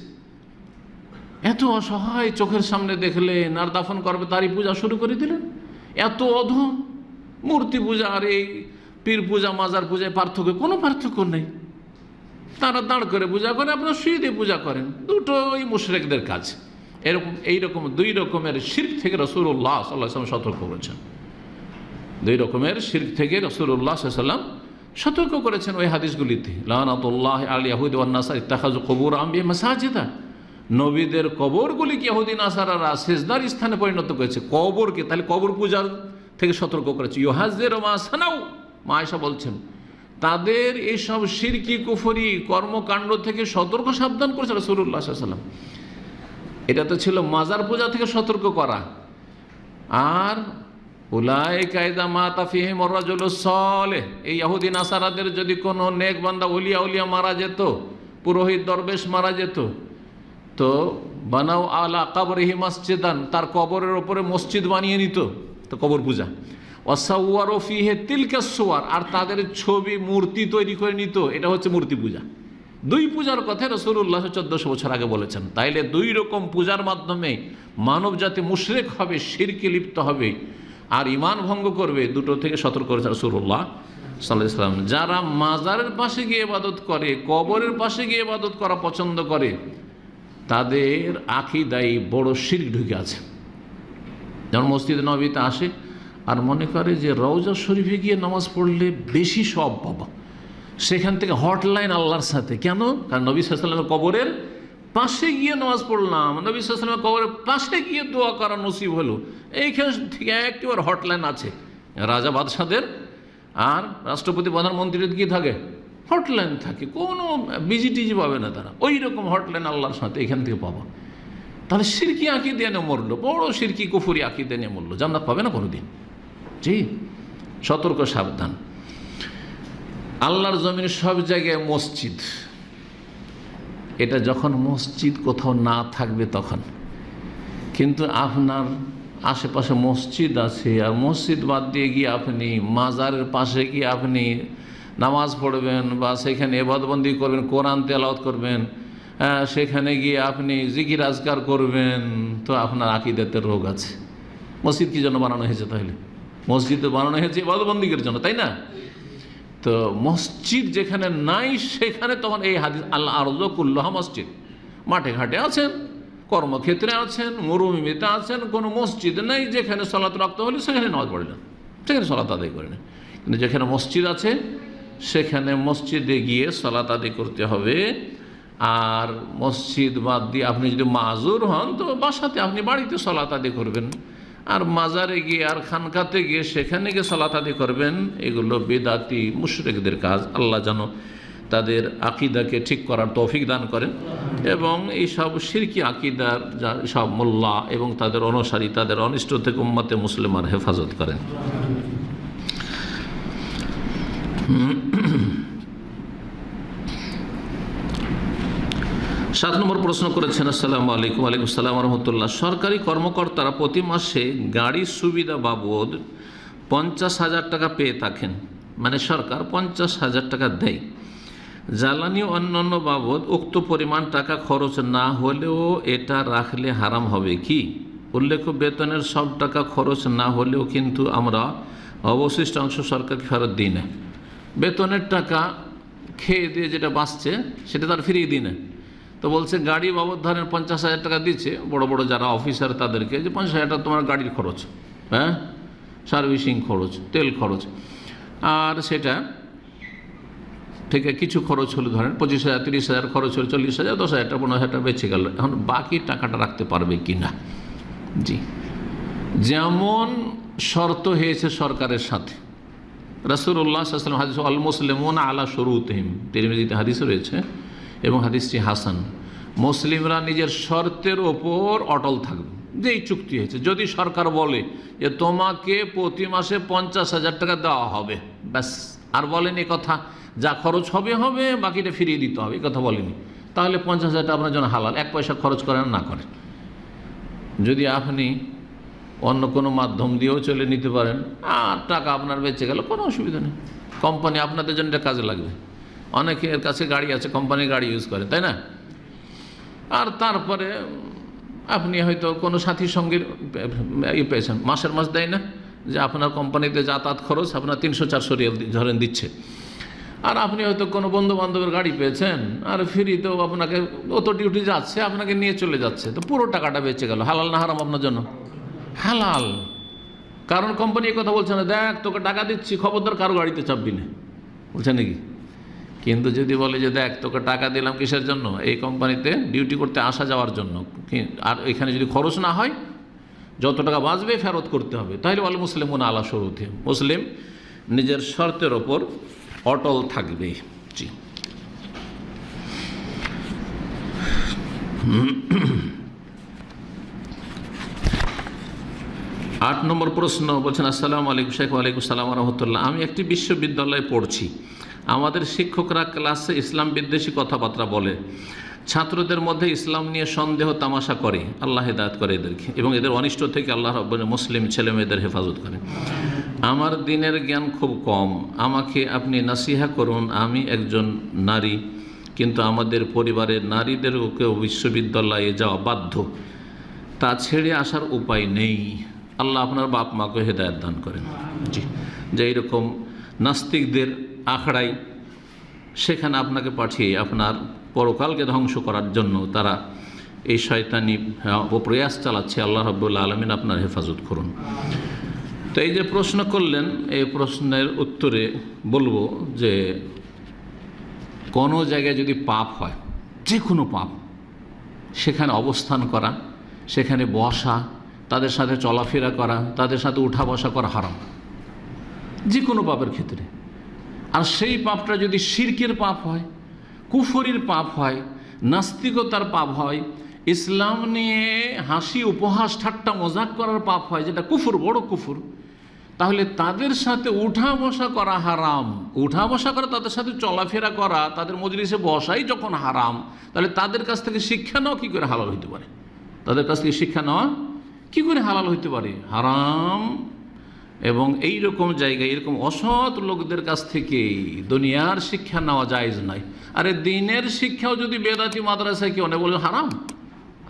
এত অসহায়, চোখের সামনে দেখলেন আর দাফন করবে তারই পূজা শুরু করে দিলেন। এত অধম। মূর্তি পূজা আর এই পীর পূজা মাজার পূজায় পার্থক্য, কোনো পার্থক্য নেই। তারা দাঁড় করে পূজা করে, আপনারা শুয়ে দিয়ে পূজা করেন, দুটোই মুশরিকদের কাজ। এইরকম 2 রকমের শিরক থেকে রাসূলুল্লাহ সাল্লাল্লাহু আলাইহি ওয়াসাল্লাম সতর্ক করেছেন। 2 রকমের শিরক থেকে রাসূলুল্লাহ সাল্লাল্লাহু আলাইহি ওয়াসাল্লাম সতর্ক করেছেন ওই হাদিসগুলিতে। লানাতুল্লাহি আল ইয়াহুদি ওয়ান নাসারা ইত্তাখাযু কুবুর আম্বিয়া মাসাজিদা। নবীদের কবরগুলিকে ইহুদি নাসারারা সিজদার স্থানে পরিণত করেছে, কবরকে। তাহলে কবর পূজার থেকে সতর্ক করেছে। ইউহাযযিরু মা সানাউ, মা আয়েশা বলছেন, তাদের এইসব শিরকি কুফরি কর্মকাণ্ড থেকে সতর্ক সাবধান করেছে রাসূলুল্লাহ সাল্লাল্লাহু আলাইহি ওয়াসাল্লাম। এটা তো ছিল মাজার পূজা থেকে সতর্ক করা। আর উলাইকা ইযা মাতা ফীহিম আর-রাজুলুস সালেহ, এই ইহুদি নাসারাদের যদি কোনো নেক বান্দা ওলিয়া মারা যেত, পুরোহিত দরবেশ মারা যেত, তো বানাও আলা কবরিহি মসজিদান, তার কবরের ওপরে মসজিদ বানিয়ে নিত, তো কবর পূজা। ওয়াসাওয়ারু ফীহি তিলকা সুওয়ার, আর তাদের ছবি মূর্তি তৈরি করে নিত, এটা হচ্ছে মূর্তি পূজা। 2 পূজার কথা রাসূলুল্লাহ 1400 বছর আগে বলেছেন। তাইলে 2 রকম পূজার মাধ্যমে মানব জাতি মুশরিক হবে, শিরকে লিপ্ত হবে আর ঈমান ভঙ্গ করবে। দুটো থেকে সতর্ক করেছেন রাসূলুল্লাহ সাল্লাল্লাহু আলাইহি ওয়াসাল্লাম। যারা মাজারের পাশে গিয়ে ইবাদত করে, কবরের পাশে গিয়ে ইবাদত করা পছন্দ করে, তাদের আকীদায় বড় শিরক ঢুকে আছে। যেমন মসজিদ নববীতে আসে আর মনে করে যে রওজা শরীফে গিয়ে নামাজ পড়লে বেশি সওয়াব পাবো, সেখান থেকে হটলাইন আল্লাহর সাথে। কেন? কারণ নবী সাল্লাল্লাহু আলাইহি ওয়াসাল্লামের কবরের পাশে গিয়ে নামাজ পড়লাম, নবী সাল্লাল্লাহু আলাইহি ওয়াসাল্লামের কবরের পাশে গিয়ে দোয়া করা নসিব হলো। এইখান থেকে একেবারে হটলাইন আছে। রাজা বাদশাদের আর রাষ্ট্রপতি প্রধানমন্ত্রীর কি থাকে? হটলাইন থাকে, কোনো বিজিটিজি পাবে না তারা। ওই রকম হটলাইন আল্লাহর সাথে এখান থেকে পাবো। তাহলে শিরকি আকীদা নিয়ে মরলো, বড় শিরকি কুফরি আকীদা নিয়ে মরলো, জান্নাত পাবে না কোনোদিন। জি, সতর্ক সাবধান। আল্লাহর জমিনে সব জায়গায় মসজিদ, এটা যখন মসজিদ কোথাও না থাকবে তখন। কিন্তু আপনার আশেপাশে মসজিদ আছে, আর মসজিদ বাদ দিয়ে গিয়ে আপনি মাজারের পাশে গিয়ে আপনি নামাজ পড়বেন বা সেখানে ইবাদতবন্দি করবেন, কোরআন তেলাওয়াত করবেন, সেখানে গিয়ে আপনি জিকির আজকার করবেন, তো আপনার আকীদাতে রোগ আছে। মসজিদ কি জন্য বানানো হয়েছে? তাহলে মসজিদ বানানো হয়েছে ইবাদতবন্দির জন্য, তাই না? তো মসজিদ যেখানে নাই সেখানে তখন এই হাদিস, আল্লাহ আরযু কুল্লুহা মসজিদ। মাঠে ঘাটে আছেন, কর্মক্ষেত্রে আছেন, মরুভূমিতে আছেন, কোনো মসজিদ নেই, যেখানে সালাত রাখতে হলে সেখানে নামাজ পড়লেন, সেখানে সালাত আদায় করে নেন। কিন্তু যেখানে মসজিদ আছে সেখানে মসজিদে গিয়ে সালাত আদায় করতে হবে। আর মসজিদ বাদ দিয়ে আপনি যদি মাজুর হন তো বাসাতে, আপনি বাড়িতে সালাত আদায় করবেন। আর মাজারে গিয়ে আর খানকাতে গিয়ে সেখানে গিয়ে সালাত আদায় করবেন, এগুলো বেদাতি মুশরিকদের কাজ। আল্লাহ যেন তাদের আকীদাকে ঠিক করার তৌফিক দান করেন এবং এই সব শিরকি আকীদার সব মোল্লা এবং তাদের অনুসারী, তাদের অনিষ্ট থেকে উম্মতে মুসলিমার হেফাজত করেন। 7 নম্বর প্রশ্ন করেছেন, আসসালামু আলাইকুম। ওয়ালাইকুম আসসালাম রহমতুল্লাহ। সরকারি কর্মকর্তারা প্রতি মাসে গাড়ির সুবিধা বাবদ 50,000 টাকা পেয়ে থাকেন, মানে সরকার 50,000 টাকা দেয়। জ্বালানি অন্যান্য বাবদ উক্ত পরিমাণ টাকা খরচ না হলেও এটা রাখলে হারাম হবে কি? উল্লেখ্য বেতনের সব টাকা খরচ না হলেও কিন্তু আমরা অবশিষ্ট অংশ সরকারকে ফেরত দিই না। বেতনের টাকা খেয়ে দিয়ে যেটা বাঁচছে সেটা তার ফিরিয়ে দিই না। তো বলছে গাড়ি বাবদ ধরেন 50,000 টাকা দিচ্ছে বড় বড় যারা অফিসার তাদেরকে, যে 50,000 টাকা তোমার গাড়ির খরচ, হ্যাঁ, সার্ভিসিং খরচ, তেল খরচ, আর সেটা থেকে কিছু খরচ হলো ধরেন 25,000, 30,000 খরচ হলো, 40,000, 10,000 টাকা, 15,000 টাকা বেঁচে গেল। এখন বাকি টাকাটা রাখতে পারবে কি না? জি, যেমন শর্ত হয়েছে সরকারের সাথে। রাসূলুল্লাহ সাল্লাল্লাহু আলাইহি ওয়াসাল্লাম হাদিস আল মুসলিমুনা আলা শুরুতিহিম, তিরমিজিতে হাদিস রয়েছে এবং হাদিসটি হাসান। মুসলিমরা নিজের শর্তের ওপর অটল থাকবে। যেই চুক্তি হয়েছে, যদি সরকার বলে যে তোমাকে প্রতি মাসে 50,000 টাকা দেওয়া হবে, ব্যাস, আর বলেনি কথা যা খরচ হবে হবে, বাকিটা ফিরিয়ে দিতে হবে, এই কথা বলেনি, তাহলে 50,000 টাকা আপনার জন্য হালাল, 1 পয়সা খরচ করেন না করেন। যদি আপনি অন্য কোনো মাধ্যম দিয়েও চলে নিতে পারেন আর টাকা আপনার বেঁচে গেল, কোনো অসুবিধা নেই। কোম্পানি আপনাদের জন্য কাজে লাগবে। অনেকের কাছে গাড়ি আছে, কোম্পানির গাড়ি ইউজ করে, তাই না? আর তারপরে আপনি হয়তো কোনো সাথীর সঙ্গে পেয়েছেন, মাসের মাস দেয় না, যে আপনার কোম্পানিতে যাতায়াত খরচ আপনার 300-400 রিয়াল ধরেন দিচ্ছে, আর আপনি হয়তো কোনো বন্ধু বান্ধবের গাড়ি পেয়েছেন আর ফ্রিতেও আপনাকে অত ডিউটি যাচ্ছে, আপনাকে নিয়ে চলে যাচ্ছে, তো পুরো টাকাটা বেঁচে গেল। হালাল না হারাম আপনার জন্য? হালাল। কারণ কোম্পানি কথা বলছে না, দেখ তোকে টাকা দিচ্ছি, খবরদার কারো গাড়িতে চাপবি না, বলছে নাকি? কিন্তু যদি বলে যে দেখ তোকে টাকা দিলাম কিসের জন্য? এই কোম্পানিতে ডিউটি করতে আসা যাওয়ার জন্য, আর এখানে যদি খরচ না হয় যত টাকা বাঁচবে ফেরত করতে হবে, তাহলে বলে মুসলিমুনা আলা শুরুতিহিম, মুসলিম নিজের শর্তের ওপর অটল থাকবে। জি, 8 নম্বর প্রশ্ন বলছেন, আসসালামু আলাইকুম শেখ। ওয়ালাইকুম সালাম ওয়া রাহমাতুল্লাহ। আমি একটি বিশ্ববিদ্যালয়ে পড়ছি। আমাদের শিক্ষকরা ক্লাসে ইসলাম বিদ্বেষী কথাবার্তা বলে, ছাত্রদের মধ্যে ইসলাম নিয়ে সন্দেহ তামাশা করে। আল্লাহ হেদায়েত করে এদেরকে এবং এদের অনিষ্ট থেকে আল্লাহ রাব্বুল মুসলিম ছেলে মেয়েদের হেফাজত করে। আমার দ্বীনের জ্ঞান খুব কম, আমাকে আপনি নাসিহা করুন। আমি একজন নারী, কিন্তু আমাদের পরিবারের নারীদেরকেও বিশ্ববিদ্যালয়ে যাওয়া বাধ্য, তা ছেড়ে আসার উপায় নেই। আল্লাহ আপনার বাপ মাকে হেদায়েত দান করেন। জি, যে এইরকম নাস্তিকদের আখড়াই, সেখানে আপনাকে পাঠিয়ে আপনার পরকালকে ধ্বংস করার জন্য তারা এই শয়তানি প্রয়াস চালাচ্ছে। আল্লাহ রাব্বুল আলামিন আপনার হেফাজত করুন। তো এই যে প্রশ্ন করলেন, এই প্রশ্নের উত্তরে বলবো যে কোনো জায়গায় যদি পাপ হয়, যে কোনো পাপ, সেখানে অবস্থান করা, সেখানে বসা, তাদের সাথে চলাফেরা করা, তাদের সাথে উঠা বসা করা হারাম, যে কোনো পাপের ক্ষেত্রে। আর সেই পাপটা যদি শিরকের পাপ হয়, কুফরির পাপ হয়, নাস্তিকতার পাপ হয়, ইসলাম নিয়ে হাসি উপহাস ঠাট্টা মজাক করার পাপ হয়, যেটা কুফর, বড় কুফর, তাহলে তাদের সাথে উঠা বসা করা হারাম। উঠা বসা করা, তাদের সাথে চলাফেরা করা, তাদের মজলিসে বসাই যখন হারাম, তাহলে তাদের কাছ থেকে শিক্ষা নেওয়া কী করে হালাল হইতে পারে? তাদের কাছ থেকে শিক্ষা নেওয়া কী করে হালাল হইতে পারে? হারাম। এবং এই রকম জায়গায় এরকম অসৎ লোকদের কাছ থেকে দুনিয়ার শিক্ষা নেওয়া জায়েজ নাই। আরে দিনের শিক্ষাও যদি বেদাতি মাদ্রাসায় কেউ নেই, বলে হারাম।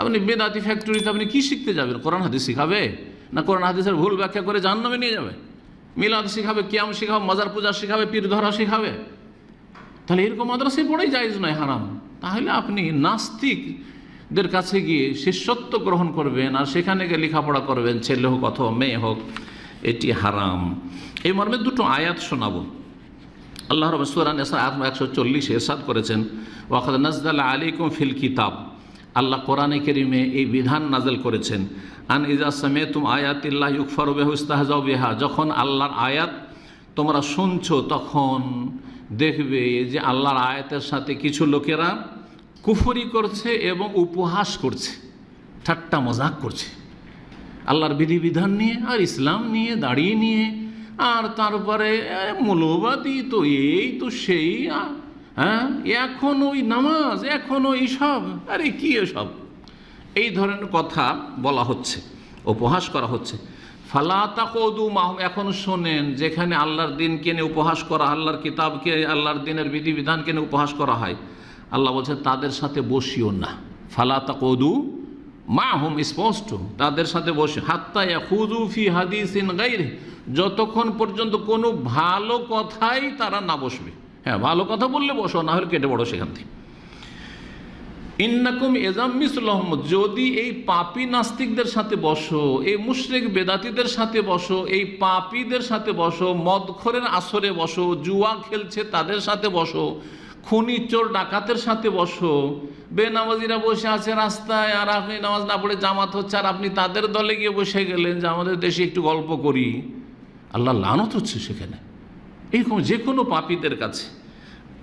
আপনি বেদাতি ফ্যাক্টরিতে আপনি কি শিখতে যাবেন? কোরআন হাদিস শিখাবে? না কোরআন হাদিসের ভুল ব্যাখ্যা করে জাহান্নামে নিয়ে যাবে? মিলাদ শিখাবে, কিয়াম শিখাবে, মাজার পূজা শিখাবে, পীর ধরা শিখাবে? তাহলে এরকম মাদ্রাসায় পড়াই জায়েজ নয়, হারাম। তাহলে আপনি নাস্তিকদের কাছে গিয়ে শিষ্যত্ব গ্রহণ করবেন আর সেখানে গিয়ে লেখাপড়া করবেন, ছেলে হোক অথবা মেয়ে হোক, এটি হারাম। এই মর্মে দুটো আয়াত শোনাবো। আল্লাহ রাব্বুল সূরা নিসা আয়াত 140 ইরশাদ করেছেন, ওয়াকাদ নাযালা আলাইকুম ফিল কিতাব। আল্লাহ কোরআনে কারীমে এই বিধান নাযিল করেছেন, আন ইযা সামিতুম আয়াতিল্লাহি ইউকফারু বিহা ইস্তাহজাউ বিহা। যখন আল্লাহর আয়াত তোমরা শুনছো, তখন দেখবে যে আল্লাহর আয়াতের সাথে কিছু লোকেরা কুফরি করছে এবং উপহাস করছে, ঠাট্টা মজাক করছে আল্লাহর বিধিবিধান নিয়ে আর ইসলাম নিয়ে, দাঁড়িয়ে নিয়ে, আর তারপরে মৌলবাদী তো এই তো সেই, হ্যাঁ এখন ওই নামাজ, এখন ওই সব, আরে কি এসব, এই ধরনের কথা বলা হচ্ছে, উপহাস করা হচ্ছে। ফালা তাকুদু মাহুম, এখন শোনেন, যেখানে আল্লাহর দিনকে নিয়ে উপহাস করা, আল্লাহর কিতাবকে, আল্লাহর দিনের বিধিবিধানকে নিয়ে উপহাস করা হয়, আল্লাহ বলছে তাদের সাথে বসিও না। ফালা তাকুদু মাহুম, স্পষ্ট, তাদের সাথে বসে, হাত্তা ইয়াখুযু ফি হাদিসিন গায়রিহি, যতক্ষণ পর্যন্ত কোনো ভালো কথাই তারা না বসবে। হ্যাঁ, ভালো কথা বললে বসো, না হলে কেটে পড়ো সেখান থেকে। ইন্নাকুম ইযাম মিসলুহুম, যদি এই পাপী নাস্তিকদের সাথে বসো, এই মুশরিক বেদাতীদের সাথে বসো, এই পাপীদের সাথে বসো, মদখোরের আসরে বসো, জুয়া খেলছে তাদের সাথে বসো, খুনি চোর ডাকাতের সাথে বসো, বেনামাজিরা বসে আছে রাস্তায়, আর আপনি নামাজ না পড়ে জামাত হচ্ছে, আর আপনি তাদের দলে গিয়ে বসে গেলেন যে আমাদের দেশে একটু গল্প করি, আল্লাহ লানত হচ্ছে সেখানে। এইরকম যে কোনো পাপীদের কাছে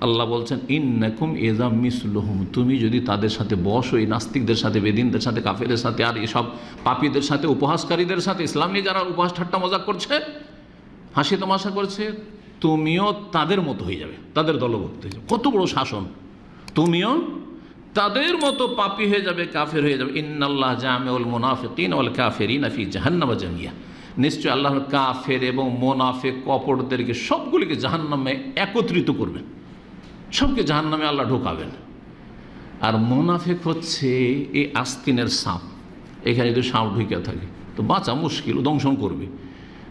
আল্লাহ বলছেন ইন্নাকুম ইযাম মিসলুহুম, তুমি যদি তাদের সাথে বসো, এই নাস্তিকদের সাথে, বেদিনদের সাথে, কাফেরের সাথে, আর এসব পাপীদের সাথে, উপহাসকারীদের সাথে, ইসলাম নিয়ে যারা উপহাস ঠাট্টা মজাক করছে, হাসি তামাশা করছে, তুমিও তাদের মতো হয়ে যাবে, তাদের দলভুক্ত হয়ে যাবে। কত বড় শাসন! তুমিও তাদের মতো পাপী হয়ে যাবে, কাফের হয়ে যাবে। ইন্নাল্লাহ জামিউল মুনাফিকিন ওয়াল কাফিরিনা ফি জাহান্নাম জামিয়া, নিশ্চয় আল্লাহ কাফের এবং মুনাফিক কপটদেরকে সবগুলিকে জাহান্নামে একত্রিত করবেন, সবকে জাহান্নামে আল্লাহ ঢোকাবেন। আর মুনাফিক হচ্ছে এই আস্তিনের সাপ, এখানে যদি সাপ ঢুকে থাকে তো বাঁচা মুশকিল, দংশন করবে।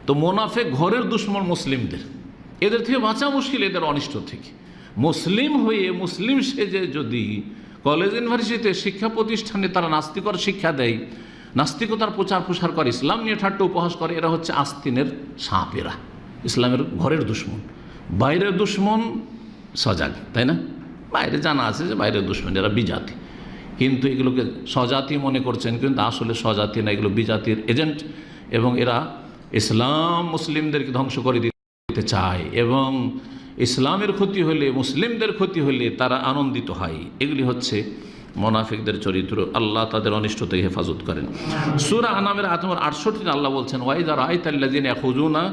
তো মুনাফিক ঘরের দুশ্মন মুসলিমদের, এদের থেকে বাঁচা মুশকিল, এদের অনিষ্ট থেকে। মুসলিম হয়ে, মুসলিম সেজে যদি কলেজ ইউনিভার্সিটিতে, শিক্ষা প্রতিষ্ঠানে তারা নাস্তিকর শিক্ষা দেয়, নাস্তিকতার প্রচার প্রসার করে, ইসলাম নিয়ে ঠাট্টা উপহাস করে, এরা হচ্ছে আস্তিনের সাপ। এরা ইসলামের ঘরের দুশ্মন। বাইরের দুশ্মন সজাগ, তাই না? বাইরে জানা আছে যে বাইরের দুশ্মন, এরা বিজাতি, কিন্তু এগুলোকে স্বজাতি মনে করছেন, কিন্তু আসলে স্বজাতি না, এগুলো বিজাতির এজেন্ট, এবং এরা ইসলাম মুসলিমদেরকে ধ্বংস করে দিতে চায়, এবং ইসলামের ক্ষতি হলে, মুসলিমদের ক্ষতি হলে তারা আনন্দিত হয়। এগুলি হচ্ছে মুনাফিকদের চরিত্র। আল্লাহ তাদের অনিষ্ট থেকে হেফাজত করেন। সূরা আনামের আয়াত নম্বর 68 আল্লাহ বলছেন ওয়াইযা রাআইতাল্লাযিনা ইয়াখুযুনা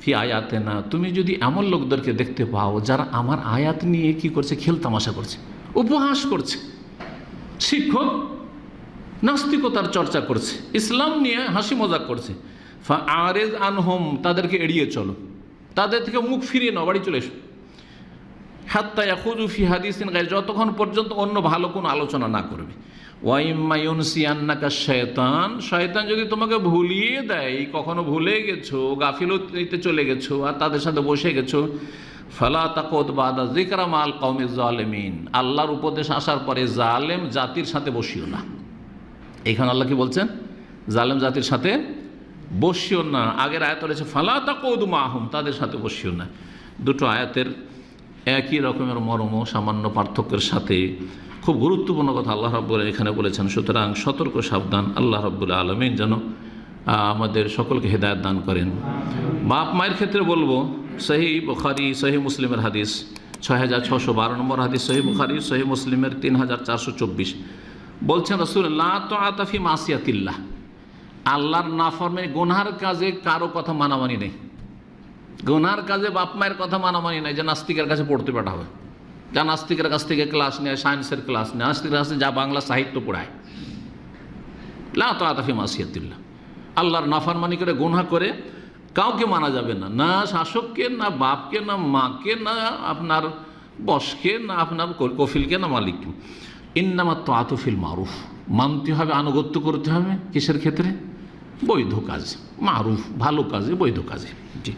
ফি আয়াতিনা, তুমি যদি এমন লোকদেরকে দেখতে পাও যারা আমার আয়াত নিয়ে কি করছে, খেলতামাশা করছে, উপহাস করছে, শিক্ষক নাস্তিকতার চর্চা করছে, ইসলাম নিয়ে হাসি মজাক করছে, ফাআরিজ আনহুম, তাদেরকে এড়িয়ে চলো, তাদের থেকে মুখ ফিরিয়ে নাও, বাড়ি চলে এসো। হাত্তা ইয়াখুযু ফি হাদিসিন গায়রিহি, যতক্ষণ পর্যন্ত অন্য ভালো কোনো আলোচনা না করবে। ওয়া ইম্মা ইউনসিয়ান্নাকা শায়তান, শয়তান যদি তোমাকে ভুলিয়ে দেয়, কখনো ভুলে গেছো, গাফিলতিতে চলে গেছো, আর তাদের সাথে বসে গেছো, ফালা তাকুদ বাদা যিকরা মাল কওমিজ জালিমিন, আল্লাহর উপদেশ আসার পরে জালেম জাতির সাথে বসিও না। এখানে আল্লাহ কি বলছেন? জালেম জাতির সাথে বসিও না। আগের আয়াত রয়েছে ফালা তাকুদ মাহুম, তাদের সাথে বসিও না। দুটো আয়াতের একই রকমের মর্ম, সামান্য পার্থক্যের সাথে খুব গুরুত্বপূর্ণ কথা আল্লাহ রাব্বুল আলামিন এখানে বলেছেন। সুতরাং সতর্ক সাবধান, আল্লাহ রাব্বুল আলামিন যেন আমাদের সকলকে হেদায়েত দান করেন। বাপ মায়ের ক্ষেত্রে বলবো, সহিহ বুখারী, সহিহ মুসলিমের হাদিস 6612 নম্বর হাদিস, সহিহ বুখারী, সহিহ মুসলিমের 3424 বলছেন রাসূল লা তাআতা ফি মাসিয়াতিল্লাহ, আল্লাহর নাফরমানি, গুনাহের কাজে কারো কথা মানামানি নেই। গুনার কাজে বাপ মায়ের কথা মানামানি নাই, যে নাস্তিকের কাছে পড়তে পাঠাবে, যা নাস্তিকের কাছ থেকে ক্লাস নেয়, সায়েন্সের ক্লাস নেয়, নাস্তিকের কাছে যা বাংলা সাহিত্য পড়ায়। লা তাআতা ফি মাসিয়াতিল্লাহ, আল্লাহর নাফরমানি করে, গুনাহ করে কাউকে মানা যাবে না, না শাসককে, না বাপকে, না মাকে, না আপনার বসকে, না আপনার কফিলকে, না মালিককে। ইন্নামা তাআতু ফিল মারুফ, মানতে হবে, আনুগত্য করতে হবে কিসের ক্ষেত্রে? বৈধ কাজ, মারুফ, ভালো কাজে, বৈধ কাজে। জি।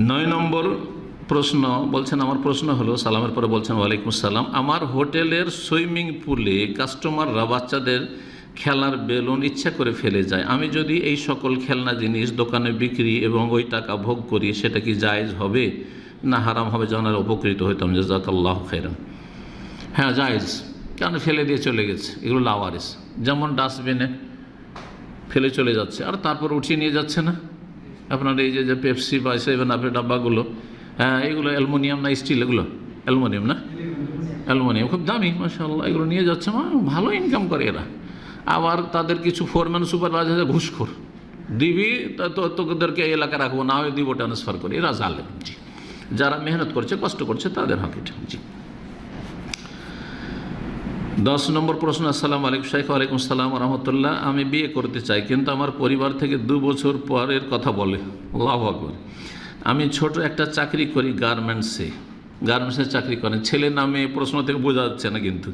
9 নম্বর প্রশ্ন বলছেন, আমার প্রশ্ন হলো, সালামের পরে বলছেন ওয়ালাইকুম আসসালাম, আমার হোটেলের সুইমিং পুলে কাস্টমাররা বাচ্চাদের খেলার বেলুন ইচ্ছা করে ফেলে যায়, আমি যদি এই সকল খেলনা জিনিস দোকানে বিক্রি এবং ওই টাকা ভোগ করি, সেটা কি জায়েজ হবে না হারাম হবে? জানার উপকৃত হইতাম, জাযাকাল্লাহু খাইরান। হ্যাঁ, জায়েজ, কেন ফেলে দিয়ে চলে গেছে, এগুলো লাওয়ারিস। যেমন ডাস্টবিনে ফেলে চলে যাচ্ছে আর তারপর উঠিয়ে নিয়ে যাচ্ছে না, আপনার এই যে পেপসি বা 7-আপের ডাব্বাগুলো, হ্যাঁ, এগুলো অ্যালুমিনিয়াম না স্টিল? এগুলো অ্যালুমিনিয়াম না? অ্যালুমিনিয়াম, খুব দামি, মাশাআল্লাহ, এগুলো নিয়ে যাচ্ছে, ভালো ইনকাম করে এরা। আবার তাদের কিছু ফোরম্যান সুপারভাইজার ঘুষখোর, দিবি তোদেরকে এই এলাকা রাখবো, না হয় দিব ট্রান্সফার করে, এরা জালেম। জি, যারা মেহনত করছে, কষ্ট করছে, তাদের হক এটা। জি। 10 নম্বর প্রশ্ন। আসসালামু আলাইকুম শাইখ। ওয়ালাইকুম আসসালাম রহমতুল্লাহ। আমি বিয়ে করতে চাই, কিন্তু আমার পরিবার থেকে 2 বছর পরের কথা বলে। আল্লাহু আকবার। আমি ছোট একটা চাকরি করি গার্মেন্টসে চাকরি করেন। ছেলে নামে প্রশ্ন থেকে বোঝা যাচ্ছে না, কিন্তু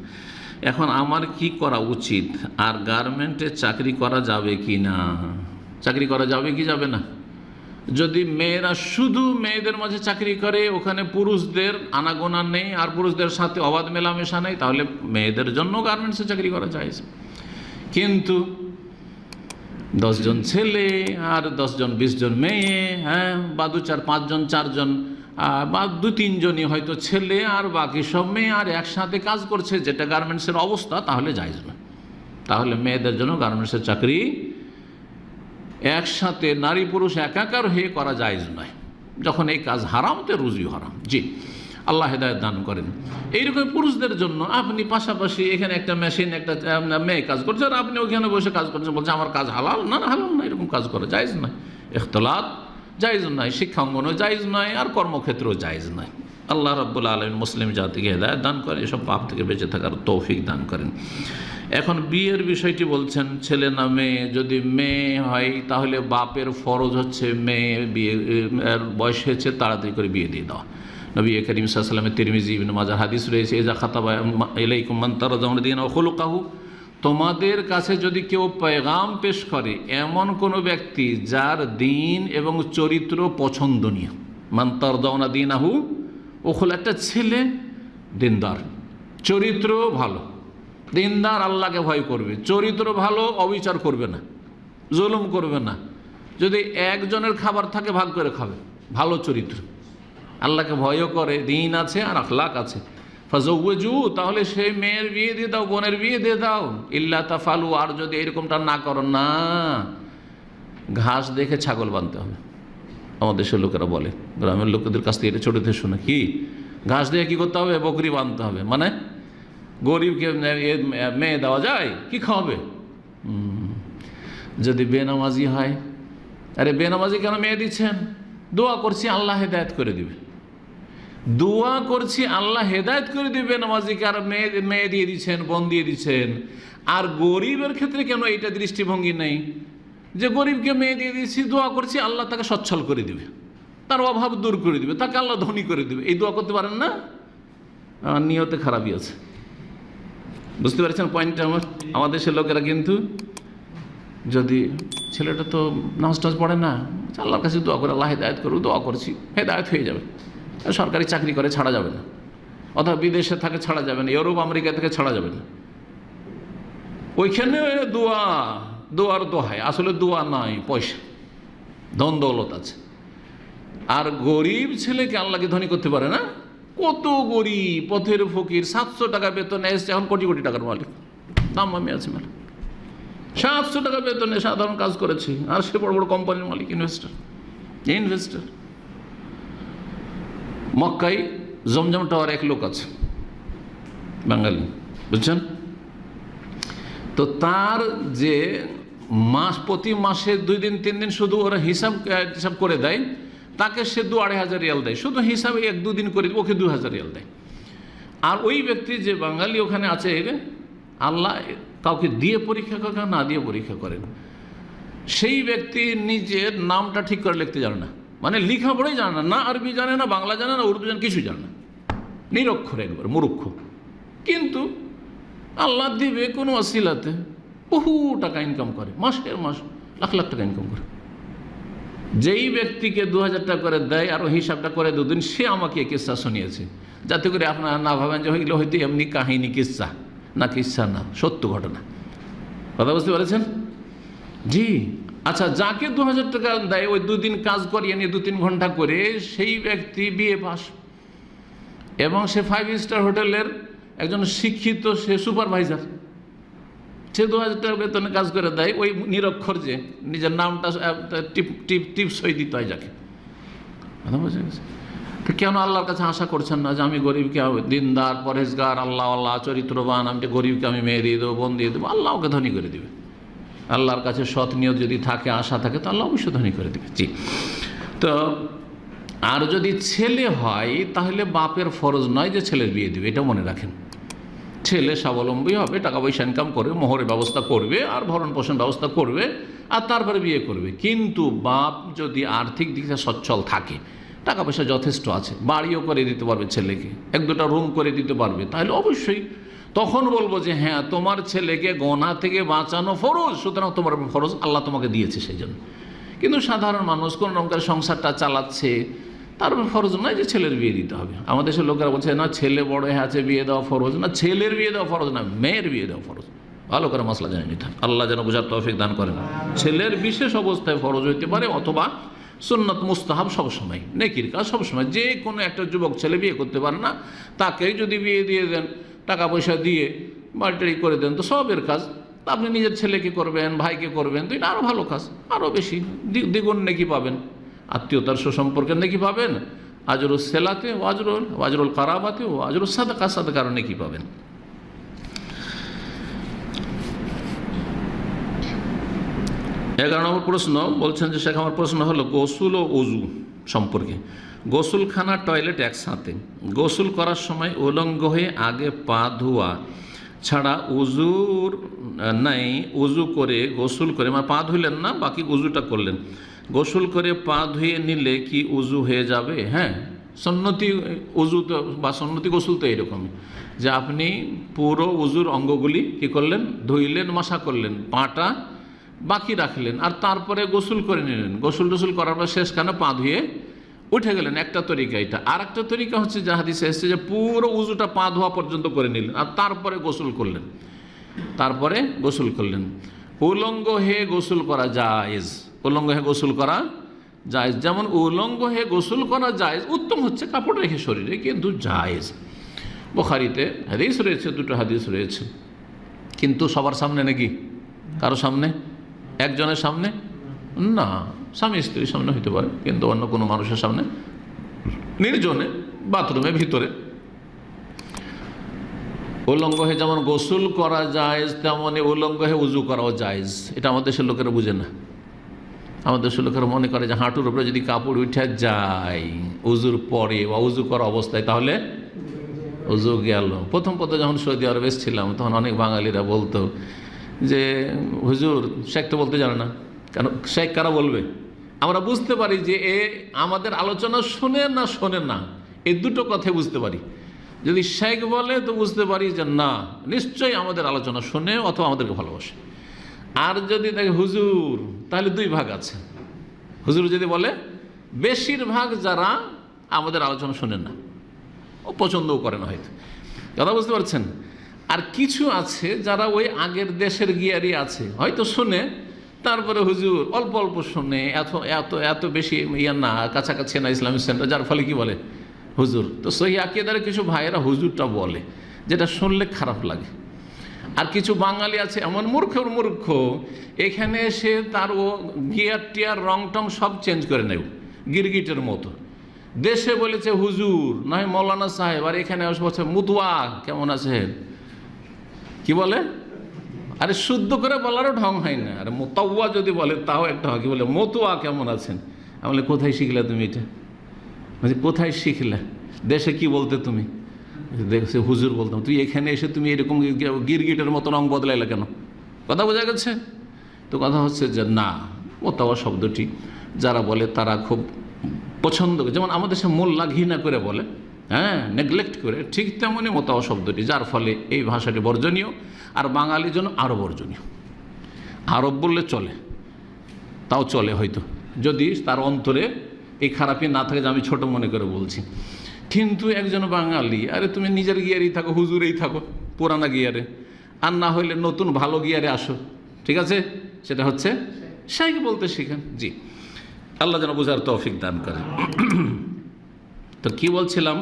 এখন আমার কি করা উচিত? আর গার্মেন্টে চাকরি করা যাবে কি না? চাকরি করা যাবে কি যাবে না? যদি মেয়েরা শুধু মেয়েদের মাঝে চাকরি করে, ওখানে পুরুষদের আনাগোনা নেই আর পুরুষদের সাথে অবাধ মেলামেশা নেই, তাহলে মেয়েদের জন্য গার্মেন্টসে চাকরি করা যায়। কিন্তু 10 জন ছেলে আর 10 জন 20 জন মেয়ে, হ্যাঁ, বা 2 4 5 জন 4 জন বা 2 3 জনই হয়তো ছেলে আর বাকি সব মেয়ে আর একসাথে কাজ করছে, যেটা গার্মেন্টসের অবস্থা, তাহলে জায়েজ না। তাহলে মেয়েদের জন্য গার্মেন্টসের চাকরি একসাথে নারী পুরুষ একাকার হয়ে করা জায়েজ নয়। যখন এই কাজ হারাম, তো রুজিও হারাম। জি, আল্লাহ হেদায়েত দান করেন। এইরকম পুরুষদের জন্য আপনি পাশাপাশি এখানে একটা মেশিন, একটা মেয়ে কাজ করছে আর আপনি ওখানে বসে কাজ করছেন, বলছে আমার কাজ হালাল। না, হালাল না, এরকম কাজ করা জায়েজ নয়। ইখতিলাত জায়েজ নয়, শিক্ষাঙ্গনও জায়েজ নয়, আর কর্মক্ষেত্রেও জায়েজ নয়। আল্লাহ রাব্বুল আলামিন মুসলিম জাতিকে হেদায়েত দান করেন, এসব পাপ থেকে বেঁচে থাকার তৌফিক দান করেন। এখন বিয়ের বিষয়টি বলছেন, ছেলে না মেয়ে? যদি মেয়ে হয় তাহলে বাপের ফরজ হচ্ছে মেয়ে বিয়ে বয়স হয়েছে তাড়াতাড়ি করে বিয়ে দিয়ে দেওয়া। নবী করিম সাল্লাল্লাহু আলাইহি ওয়াসাল্লামের তিরমিজি ইবনে মাজাহ হাদিস রয়েছে, ইজা খাতাবা ইলাইকুম মান তারদাউনা দীনাহু খুলুকাহু, তোমাদের কাছে যদি কেউ পেগাম পেশ করে এমন কোনো ব্যক্তি যার দিন এবং চরিত্র পছন্দনীয়, মান তারদাউনা দীনাহু, ও হলো একটা ছেলে দিনদার, চরিত্র ভালো, দিনদার, আল্লাহকে ভয় করবে, চরিত্র ভালো, অবিচার করবে না, জুলুম করবে না, যদি একজনের খাবার থাকে ভাগ করে খাবে, ভালো চরিত্র, আল্লাহকে ভয়ও করে, দিন আছে আর আখলাক আছে, ফাজাওয়াজু, তাহলে সেই মেয়ের বিয়ে দিয়ে দাও, বোনের বিয়ে দিয়ে দাও। ইল্লা তাফালু, আর যদি এরকমটা না করো, না, ঘাস দেখে ছাগল বাঁধতে হবে। আমাদের দেশের লোকেরা বলে, গ্রামের লোকেদের কাছ থেকে এটা ছোটো থেকে শোনে, কি ঘাস দিয়ে কী করতে হবে? বকরি বাঁধতে হবে। মানে গরিবকে মেয়ে দেওয়া যায়? কি খাওয়াবে? যদি বেনামাজি হয়, আরে বেনামাজি কেন মেয়ে দিচ্ছেন? দোয়া করছি আল্লাহ হেদায়েত করে দিবে, দোয়া করছি আল্লাহ হেদায়েত করে দিবে বেনামাজিকে, আর মেয়ে দিয়ে দিচ্ছেন, বোন দিয়ে দিচ্ছেন। আর গরিবের ক্ষেত্রে কেন এইটা দৃষ্টিভঙ্গি নেই যে গরিবকে মেয়ে দিয়ে দিচ্ছি, দোয়া করছি আল্লাহ তাকে সচ্ছল করে দিবে, তার অভাব দূর করে দিবে, তাকে আল্লাহ ধনী করে দিবে? এই দোয়া করতে পারেন না? নিয়তে খারাপই আছে। বুঝতে পারছেন পয়েন্টটা আমার? আমাদের দেশের লোকেরা কিন্তু যদি ছেলেটা তো নামাজ টাজ পড়ে না, আল্লাহর কাছে দোয়া করে, আল্লাহ হেদায়েত করুক, দোয়া করছি হেদায়েত হয়ে যাবে, সরকারি চাকরি করে ছাড়া যাবে না, অথবা বিদেশে থাকে ছাড়া যাবে না, ইউরোপ আমেরিকা থেকে ছাড়া যাবে না, ওইখানে দোয়ার দোহাই, আসলে দোয়া নয়, পয়সা, ধন দৌলত আছে। আর গরিব ছেলেকে আল্লাহকে ধনী করতে পারে না? কত গরিব, পথের ফকির, 700 টাকা বেতনে এসছে, এখন কোটি কোটি টাকার মালিক, দাম আমি আছে মেলা, 700 টাকা বেতনে সাধারণ কাজ করেছি, আর সে বড় বড় কোম্পানির মালিক, ইনভেস্টার। মক্কায় জমজম টাওয়ার এক লোক আছে, বাঙালি, বুঝছেন তো, তার যে প্রতি মাসে 2 দিন 3 দিন শুধু ওরা হিসাব করে দেয়, তাকে সে 2-2,500 রিয়াল দেয়, শুধু হিসাবে 1-2 দিন করে ওকে 2,000 রিয়াল দেয়। আর ওই ব্যক্তি যে বাঙালি ওখানে আছে, আল্লাহ কাউকে দিয়ে পরীক্ষা করে, না দিয়ে পরীক্ষা করেন, সেই ব্যক্তি নিজের নামটা ঠিক করে লিখতে জানে না, মানে লেখাপড়াই জানে না, না আরবি জানে না, বাংলা জানে না, উর্দু জানে, কিছু জানে না, নিরক্ষর, একবার মূর্খ। কিন্তু আল্লাহ দিবে কোনো ওসিলাতে বহু টাকা ইনকাম করে, মাসের মাস লাখ লাখ টাকা ইনকাম করে। যেই ব্যক্তিকে 2,000 টাকা করে দেয় আর হিসাবটা করে 2 দিন, সে আমাকে কিস্সা শুনিয়েছে, যাতে করে আপনারা না ভাবেন যে হইলে হয়তো এমনি কাহিনী, কিস্সা না, কিস্সা না, সত্য ঘটনা। কথা বুঝতে পেরেছেন? জি। আচ্ছা, যাকে 2,000 টাকা দেয়, ওই 2 দিন কাজ করিয়ে নিয়ে 2-3 ঘন্টা করে, সেই ব্যক্তি বিএ পাস এবং সে 5 স্টার হোটেলের একজন শিক্ষিত, সে সুপারভাইজার, সে 2,000 টাকা বেতনে কাজ করে দেয়। ওই নিরক্ষর যে নিজের নামটা টিপ সই দিতে হয় যাকে, কথা বুঝে গেছে? তো কেন আল্লাহর কাছে আশা করছেন না যে আমি গরিবকে, দিনদার, পরেজগার, আল্লাহ চরিত্রবান, আমি গরিবকে আমি মেয়ে দিয়ে দেবো, বোন দিয়ে দেবো, আল্লাহ ওকে ধনী করে দেবে। আল্লাহর কাছে সৎ নিয়ত যদি থাকে, আশা থাকে, তো আল্লাহ অবশ্যই ধনী করে দেবে। জি। তো আর যদি ছেলে হয়, তাহলে বাপের ফরজ নয় যে ছেলের বিয়ে দেবে, এটা মনে রাখেন। ছেলে স্বাবলম্বী হবে, টাকা পয়সা ইনকাম করবে, মোহরের ব্যবস্থা করবে আর ভরণ পোষণ ব্যবস্থা করবে, আর তারপরে বিয়ে করবে। কিন্তু বাপ যদি আর্থিক দিক থেকে সচ্ছল থাকে, টাকা পয়সা যথেষ্ট আছে, বাড়িও করে দিতে পারবে ছেলেকে, এক দুটা রুম করে দিতে পারবে, তাহলে অবশ্যই তখন বলবো যে হ্যাঁ, তোমার ছেলেকে গোনা থেকে বাঁচানো ফরজ, সুতরাং তোমার ফরজ আল্লাহ তোমাকে দিয়েছে সেই জন্য। কিন্তু সাধারণ মানুষ কোন রকমের সংসারটা চালাচ্ছে, তার উপর ফরজ নয় যে ছেলের বিয়ে দিতে হবে। আমাদের দেশের লোকেরা বলছে না, ছেলে বড় হয়ে আছে, বিয়ে দেওয়া ফরজ না। ছেলের বিয়ে দেওয়া ফরজ না, মেয়ের বিয়ে দেওয়া ফরজ। ভালো করে মশলা জেনে নিতে হবে, আল্লাহ যেন বোঝার তৌফিক দান করেন। ছেলের বিশেষ অবস্থায় ফরজ হইতে পারে, অথবা সুন্নত মুস্তাহাব সবসময়, নেকির কাজ সবসময়। যে কোনো একটা যুবক ছেলে বিয়ে করতে পারে না, তাকেই যদি বিয়ে দিয়ে দেন, টাকা পয়সা দিয়ে বাড়িটাড়ি করে দেন, তো সবের কাজ। তা আপনি নিজের ছেলেকে করবেন, ভাইকে করবেন, তো এটা আরও ভালো কাজ, আরও বেশি দ্বিগুণ নেকি পাবেন, আত্মীয়তার সুসম্পর্কে নেকি পাবেন, আজরুল সেলাতে ও আজরুল কারাবাতে ও আজরুল সাদাকার নেকি পাবেন। এগারো নম্বর প্রশ্ন বলছেন যে শেখ, আমার প্রশ্ন হলো গোসল ও অজু সম্পর্কে। গোসলখানা টয়লেট একসাথে, গোসল করার সময় উলঙ্গ হয়ে আগে পা ধোয়া ছাড়া উজুর নাই, উজু করে গোসল করে, মানে পা ধুইলেন না, বাকি উজুটা করলেন, গোসল করে পা ধুয়ে নিলে কি উজু হয়ে যাবে? হ্যাঁ, সুন্নতি উজু তো বা সুন্নতি গোসল তো এইরকমই যে আপনি পুরো উজুর অঙ্গগুলি কী করলেন, ধুইলেন, মাসা করলেন, পাটা বাকি রাখলেন, আর তারপরে গোসল করে নিলেন। গোসল টোসল করার পর শেষখানে পা ধুয়ে উঠে গেলেন, একটা তরিকা এটা। আর একটা তরিকা হচ্ছে যে হাদিসে এসেছে যে পুরো উজুটা পা ধোয়া পর্যন্ত করে নিলেন, আর তারপরে গোসল করলেন, তারপরে গোসল করলেন। উলঙ্গ হয়ে গোসল করা জায়েজ, উলঙ্গ হয়ে গোসল করা জায়েজ। যেমন উলঙ্গ হয়ে গোসল করা জায়েজ, উত্তম হচ্ছে কাপড় রেখে শরীরে, কিন্তু জায়েজ। বুখারীতে হাদিস রয়েছে, দুটো হাদিস রয়েছে, কিন্তু সবার সামনে নাকি? কারো সামনে? একজনের সামনে না, স্বামী স্ত্রীর সামনে হইতে পারে, কিন্তু অন্য কোনো মানুষের সামনে, নির্জনে, বাথরুমের ভিতরে। উলঙ্গ হয়ে যেমন গোসল করা জায়েজ, তেমনি উলঙ্গ হয়ে উজু করাও জায়েজ। এটা আমাদের দেশের লোকেরা বুঝে না। আমাদের দেশের লোকেরা মনে করে যে হাঁটুর উপরে যদি কাপড় উঠে যায় উজুর পরে বা উজু করা অবস্থায়, তাহলে উজু গেল। প্রথম যখন সৌদি আরবে এসেছিলাম, তখন অনেক বাঙালিরা বলতো যে হুজুর, শেখ তো বলতে জানে না, কেন শেখ কারা বলবে? আমরা বুঝতে পারি যে এ আমাদের আলোচনা শোনে না, এই দুটো কথাই বুঝতে পারি। যদি শেখ বলে তো বুঝতে পারি যে না, নিশ্চয়ই আমাদের আলোচনা শোনে অথবা আমাদেরকে ভালোবাসে। আর যদি দেখে হুজুর, তাহলে দুই ভাগ আছে। হুজুর যদি বলে, বেশিরভাগ যারা আমাদের আলোচনা শোনেন না, ও পছন্দও করে না, হয়তো। কথা বুঝতে পারছেন? আর কিছু আছে যারা ওই আগের দেশের গিয়ারই আছে, হয়তো শোনে, তারপরে হুজুর অল্প অল্প শোনে, এত বেশি ইয়া না, কাছাকাছি না ইসলামিক সেন্টার, যার ফলে কি বলে হুজুর। তো সহি আকিদার কিছু ভাইয়েরা হুজুরটা বলে, যেটা শুনলে খারাপ লাগে। আর কিছু বাঙালি আছে এমন মূর্খ, এখানে এসে তার ও গিয়ার টিয়ার রং টং সব চেঞ্জ করে নেব, গিরগিটের মতো। দেশে বলেছে হুজুর, নয় মৌলানা সাহেব, আর এখানে বলছে মুতওয়া কেমন আছেন, কি বলে? আরে শুদ্ধ করে বলারও ঢং হয় না। আরে মোতাওয়া যদি বলে তাও একটা হয়, কি বলে মতুয়া কেমন আছেন। আমি বলে, কোথায় শিখলে তুমি এটা? বলছি, কোথায় শিখলে? দেশে কি বলতে তুমি? দেখছে হুজুর বলতাম। তুই এখানে এসে তুমি এরকম গিরগিটের মতো রং বদলাইলে কেন? কথা বোঝা গেছে তো? কথা হচ্ছে যে না, মোতাওয়া শব্দটি যারা বলে তারা খুব পছন্দ করে, যেমন আমাদের সে মোল্লা ঘৃণা করে বলে, হ্যাঁ, নেগলেক্ট করে, ঠিক তেমনই মোতাওয়া শব্দটি, যার ফলে এই ভাষাটি বর্জনীয়, আর বাঙালির জন্য আরও বর্জনীয়। আরব বললে চলে, তাও চলে হয়তো, যদি তার অন্তরে এই খারাপই না থাকে যে আমি ছোট মনে করে বলছি। কিন্তু একজন বাঙালি, আরে তুমি নিজের গিয়ারেই থাকো, হুজুরেই থাকো পুরানা গিয়ারে, আর না হইলে নতুন ভালো গিয়ারে আসো, ঠিক আছে? সেটা হচ্ছে শেখ বলতে শিখেন। জি, আল্লাহ যেন বোঝার তৌফিক দান করে। তো কি বলছিলাম,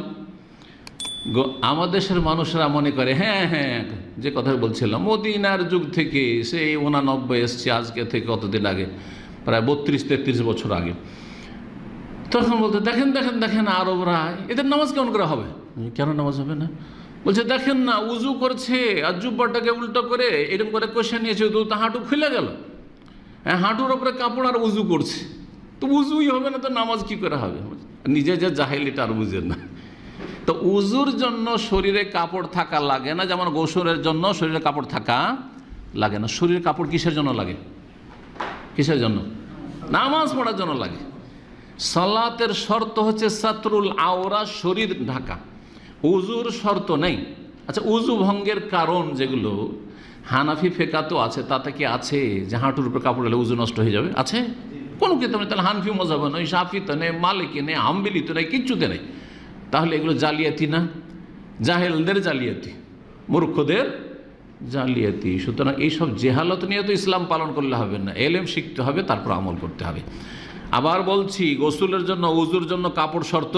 আমার দেশের মানুষরা মনে করে হ্যাঁ, যে কথা বলছিলাম, মদিনার যুগ থেকে, সেই 89 এসছে, আজকে থেকে কতদিন আগে, প্রায় 32-33 বছর আগে। তখন বলতে দেখেন আরবরা, এদের নামাজ কেমন করে হবে? কেন নামাজ হবে না? বলছে দেখেন না, উজু করছে আর জুব্বাটাকে উল্টো করে এরকম করে কষে নিয়েছে, তো হাঁটু খুলে গেল, হ্যাঁ, হাঁটুর ওপরে কাপড় আর উজু করছে, তো উজুই হবে না তো নামাজ কি করে হবে? নিজে যে জাহেল, এটা আর বুঝেন না। তো উজুর জন্য শরীরে কাপড় থাকা লাগে না, যেমন গোসলের জন্য শরীরে কাপড় থাকা লাগে না। শরীরে কাপড় কিসের জন্য লাগে? কিসের জন্য? নামাজ পড়ার জন্য লাগে। সালাতের শর্ত হচ্ছে সাতরুল আওরা, শরীর ঢাকা। উজুর শর্ত নেই। আচ্ছা, উজু ভঙ্গের কারণ যেগুলো হানাফি ফেকাতো আছে, তাতে কি আছে যে হাঁটুর উপর কাপড় হলে উজু নষ্ট হয়ে যাবে? আছে? কোনো কিতাব নেই। তাহলে হানফি মজাবে নয়, শাফিতে নেই, মালিকে নেই, হাম্বলিতে নেই, কিচ্ছুতে নেই। তাহলে এগুলো জালিয়াতি না? জাহেলদের জালিয়াতি, মূর্খদের জালিয়াতি। সুতরাং এইসব জেহালত নিয়ে তো ইসলাম পালন করলে হবে না, এলেম শিখতে হবে, তারপর আমল করতে হবে। আবার বলছি, গোসলের জন্য উজুর জন্য কাপড় শর্ত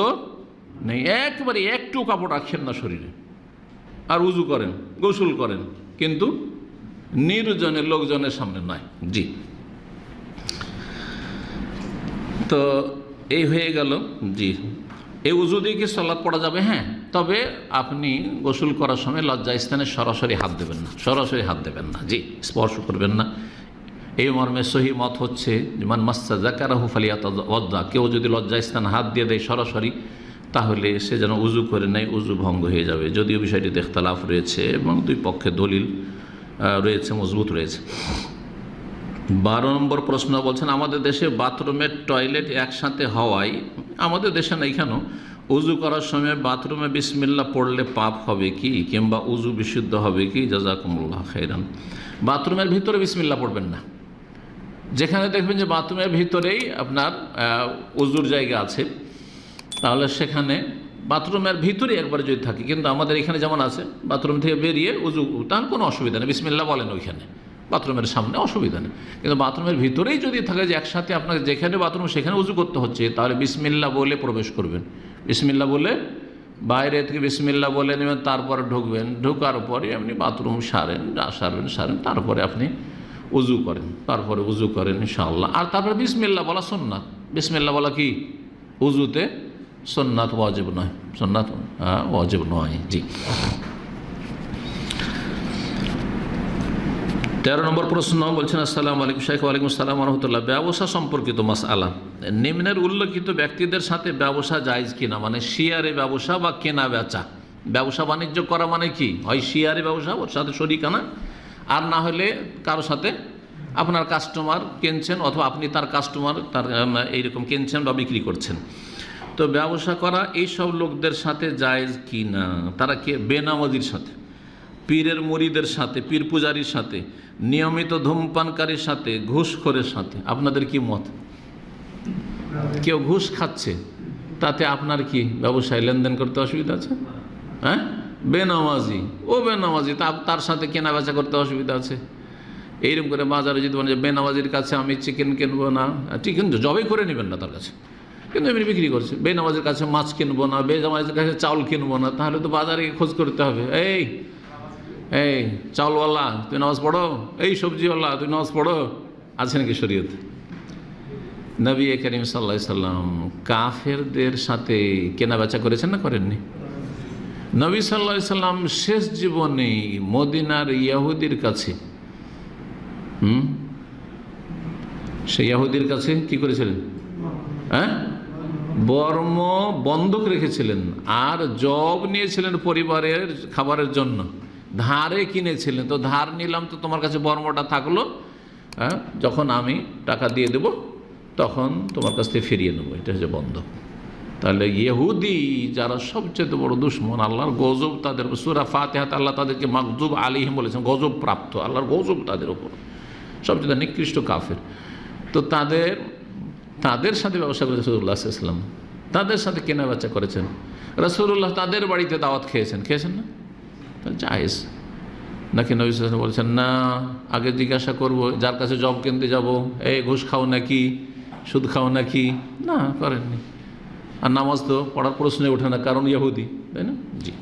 নেই। একবারে একটু কাপড় রাখেন না শরীরে, আর উজু করেন, গোসল করেন, কিন্তু নির্জনের লোকজনের সামনে নয়। জি, তো এই হয়ে গেল। জি, এই উজু দিয়ে কি সালাত পড়া যাবে? হ্যাঁ, তবে আপনি গোসল করার সময় লজ্জাস্থানে সরাসরি হাত দেবেন না, সরাসরি হাত দেবেন না। জি, স্পর্শ করবেন না। এই মর্মে সহি মত হচ্ছে মান মাসসা যাকারাহু ফালিয়াতাওয়াদ্দা, কেউ যদি লজ্জাস্থানে হাত দিয়ে দেয় সরাসরি, তাহলে সে যেন উজু করে নেয়, উজু ভঙ্গ হয়ে যাবে। যদিও বিষয়টিতে ইখতিলাফ রয়েছে এবং দুই পক্ষে দলিল রয়েছে, মজবুত রয়েছে। 12 নম্বর প্রশ্ন বলছেন, আমাদের দেশে বাথরুমের টয়লেট একসাথে হওয়ায়, আমাদের দেশে না, এখানেও উজু করার সময় বাথরুমে বিসমিল্লাহ পড়লে পাপ হবে কি, কিংবা উজু বিশুদ্ধ হবে কি? জাযাকুমুল্লাহ খাইরান। বাথরুমের ভিতরে বিসমিল্লাহ পড়বেন না। যেখানে দেখবেন যে বাথরুমের ভিতরেই আপনার উজুর জায়গা আছে, তাহলে সেখানে বাথরুমের ভিতরে একবার যদি থাকে, কিন্তু আমাদের এখানে যেমন আছে বাথরুম থেকে বেরিয়ে উজু, তাহলে কোনো অসুবিধা নেই, বিসমিল্লাহ বলেন ওইখানে, বাথরুমের সামনে অসুবিধা নেই। কিন্তু বাথরুমের ভিতরেই যদি থাকে যে একসাথে আপনাকে যেখানে বাথরুম সেখানে উজু করতে হচ্ছে, তাহলে বিসমিল্লাহ বলে প্রবেশ করবেন। বিসমিল্লাহ বলে বাইরে থেকে বিসমিল্লাহ বলে নেবেন, তারপরে ঢুকবেন। ঢোকার পরে আপনি বাথরুম সারেন, যা সারেন, তারপরে আপনি উজু করেন, তারপরে উজু করেন ইনশাআল্লাহ। আর তারপরে বিসমিল্লাহ বলা সুন্নাত। বিসমিল্লাহ বলা কি উজুতে সুন্নাত, ওয়াজিব নয়। সুন্নাত ওয়াজিব নয়। জি, 13 নম্বর প্রশ্ন বলছেন, আসসালামু আলাইকুম শাইখ। ওয়ালাইকুম আসসালাম ওয়া রাহমাতুল্লাহ। ব্যবসা সম্পর্কিত মাসআলা, নিম্নের উল্লেখিত ব্যক্তিদের সাথে ব্যবসা জায়েজ কিনা, মানে শিয়ারে ব্যবসা বা কেনা বেচা। ব্যবসা বাণিজ্য করা মানে কি, হয় শিয়ারে ব্যবসা, ওর সাথে শরিকানা, আর না হলে কারোর সাথে আপনার কাস্টমার কিনছেন, অথবা আপনি তার কাস্টমার, তার এইরকম কিনছেন বা বিক্রি করছেন। তো ব্যবসা করা এইসব লোকদের সাথে জায়েজ কি না? তারা কে? বেনামাজির সাথে, পীরের মুরিদের সাথে, পীর পূজারীর সাথে, নিয়মিত ধূমপানকারীর সাথে, ঘুষখোরের সাথে। আপনাদের কি মত? কেউ ঘুষ খাচ্ছে, তাতে আপনার কি ব্যবসায় লেনদেন করতে অসুবিধা আছে? হ্যাঁ, বেনামাজি, ও বেনামাজি, তার সাথে কেনা বেচা করতে অসুবিধা আছে? এইরকম করে বাজারে যদি বলেন যে বেনামাজির কাছে আমি চিকেন কিনবো না, চিকেন জবাই করে নেবেন না তার কাছে, কিন্তু এমনি বিক্রি করছে। বেনামাজের কাছে মাছ কিনবো না, বেনামাজের কাছে চাউল কিনবো না, তাহলে তো বাজারে খোঁজ করতে হবে। এই চাউলওয়ালা তুই নামাজ পড়ো, এই সবজিওয়ালা তুই নামাজ পড়ো, আছে নাকি শরীয়তে? নবী করিম সাল্লাল্লাহু আলাইহি সাল্লাম কাফেরদের সাথে কেনা বেচা করেছেন না করেননি? নবী সাল্লাল্লাহু আলাইহি সাল্লাম শেষ জীবনে মদিনার ইয়াহুদির কাছে, সেই ইয়াহুদির কাছে কি করেছিলেন? হ্যাঁ, বর্ম বন্ধক রেখেছিলেন, আর জব নিয়েছিলেন পরিবারের খাবারের জন্য, ধারে কিনেছিলেন। তো ধার নিলাম, তো তোমার কাছে বর্মটা থাকলো, হ্যাঁ, যখন আমি টাকা দিয়ে দেব তখন তোমার কাছ থেকে ফিরিয়ে নেবো, এটা হচ্ছে বন্ধক। তাহলে ইহুদি যারা সবচেয়ে বড় দুশ্মন, আল্লাহর গজব তাদের, সূরা ফাতিহাতে আল্লাহ তাদেরকে মাগজুব আলাইহিম বলেছেন, গজব প্রাপ্ত, আল্লাহর গজব তাদের উপর, সবচেয়ে নিকৃষ্ট কাফের। তো তাদের সাথে ব্যবসা করেছেন রাসূলুল্লাহ সাল্লাল্লাহু আলাইহি ওয়াসাল্লাম, তাদের সাথে কেনা বেচা করেছেন রাসূলুল্লাহ, তাদের বাড়িতে দাওয়াত খেয়েছেন না? জায়েজ নাকি? নবী সাল্লাল্লাহু আলাইহি ওয়াসাল্লাম বলছেন না, আগে জিজ্ঞাসা করব যার কাছে জব কিনতে যাব, এই ঘুষ খাও নাকি, সুদ খাও নাকি? না, করেননি। আর নামাজ তো পড়ার প্রশ্নে ওঠে না, কারণ ইহুদি, তাই না? জি,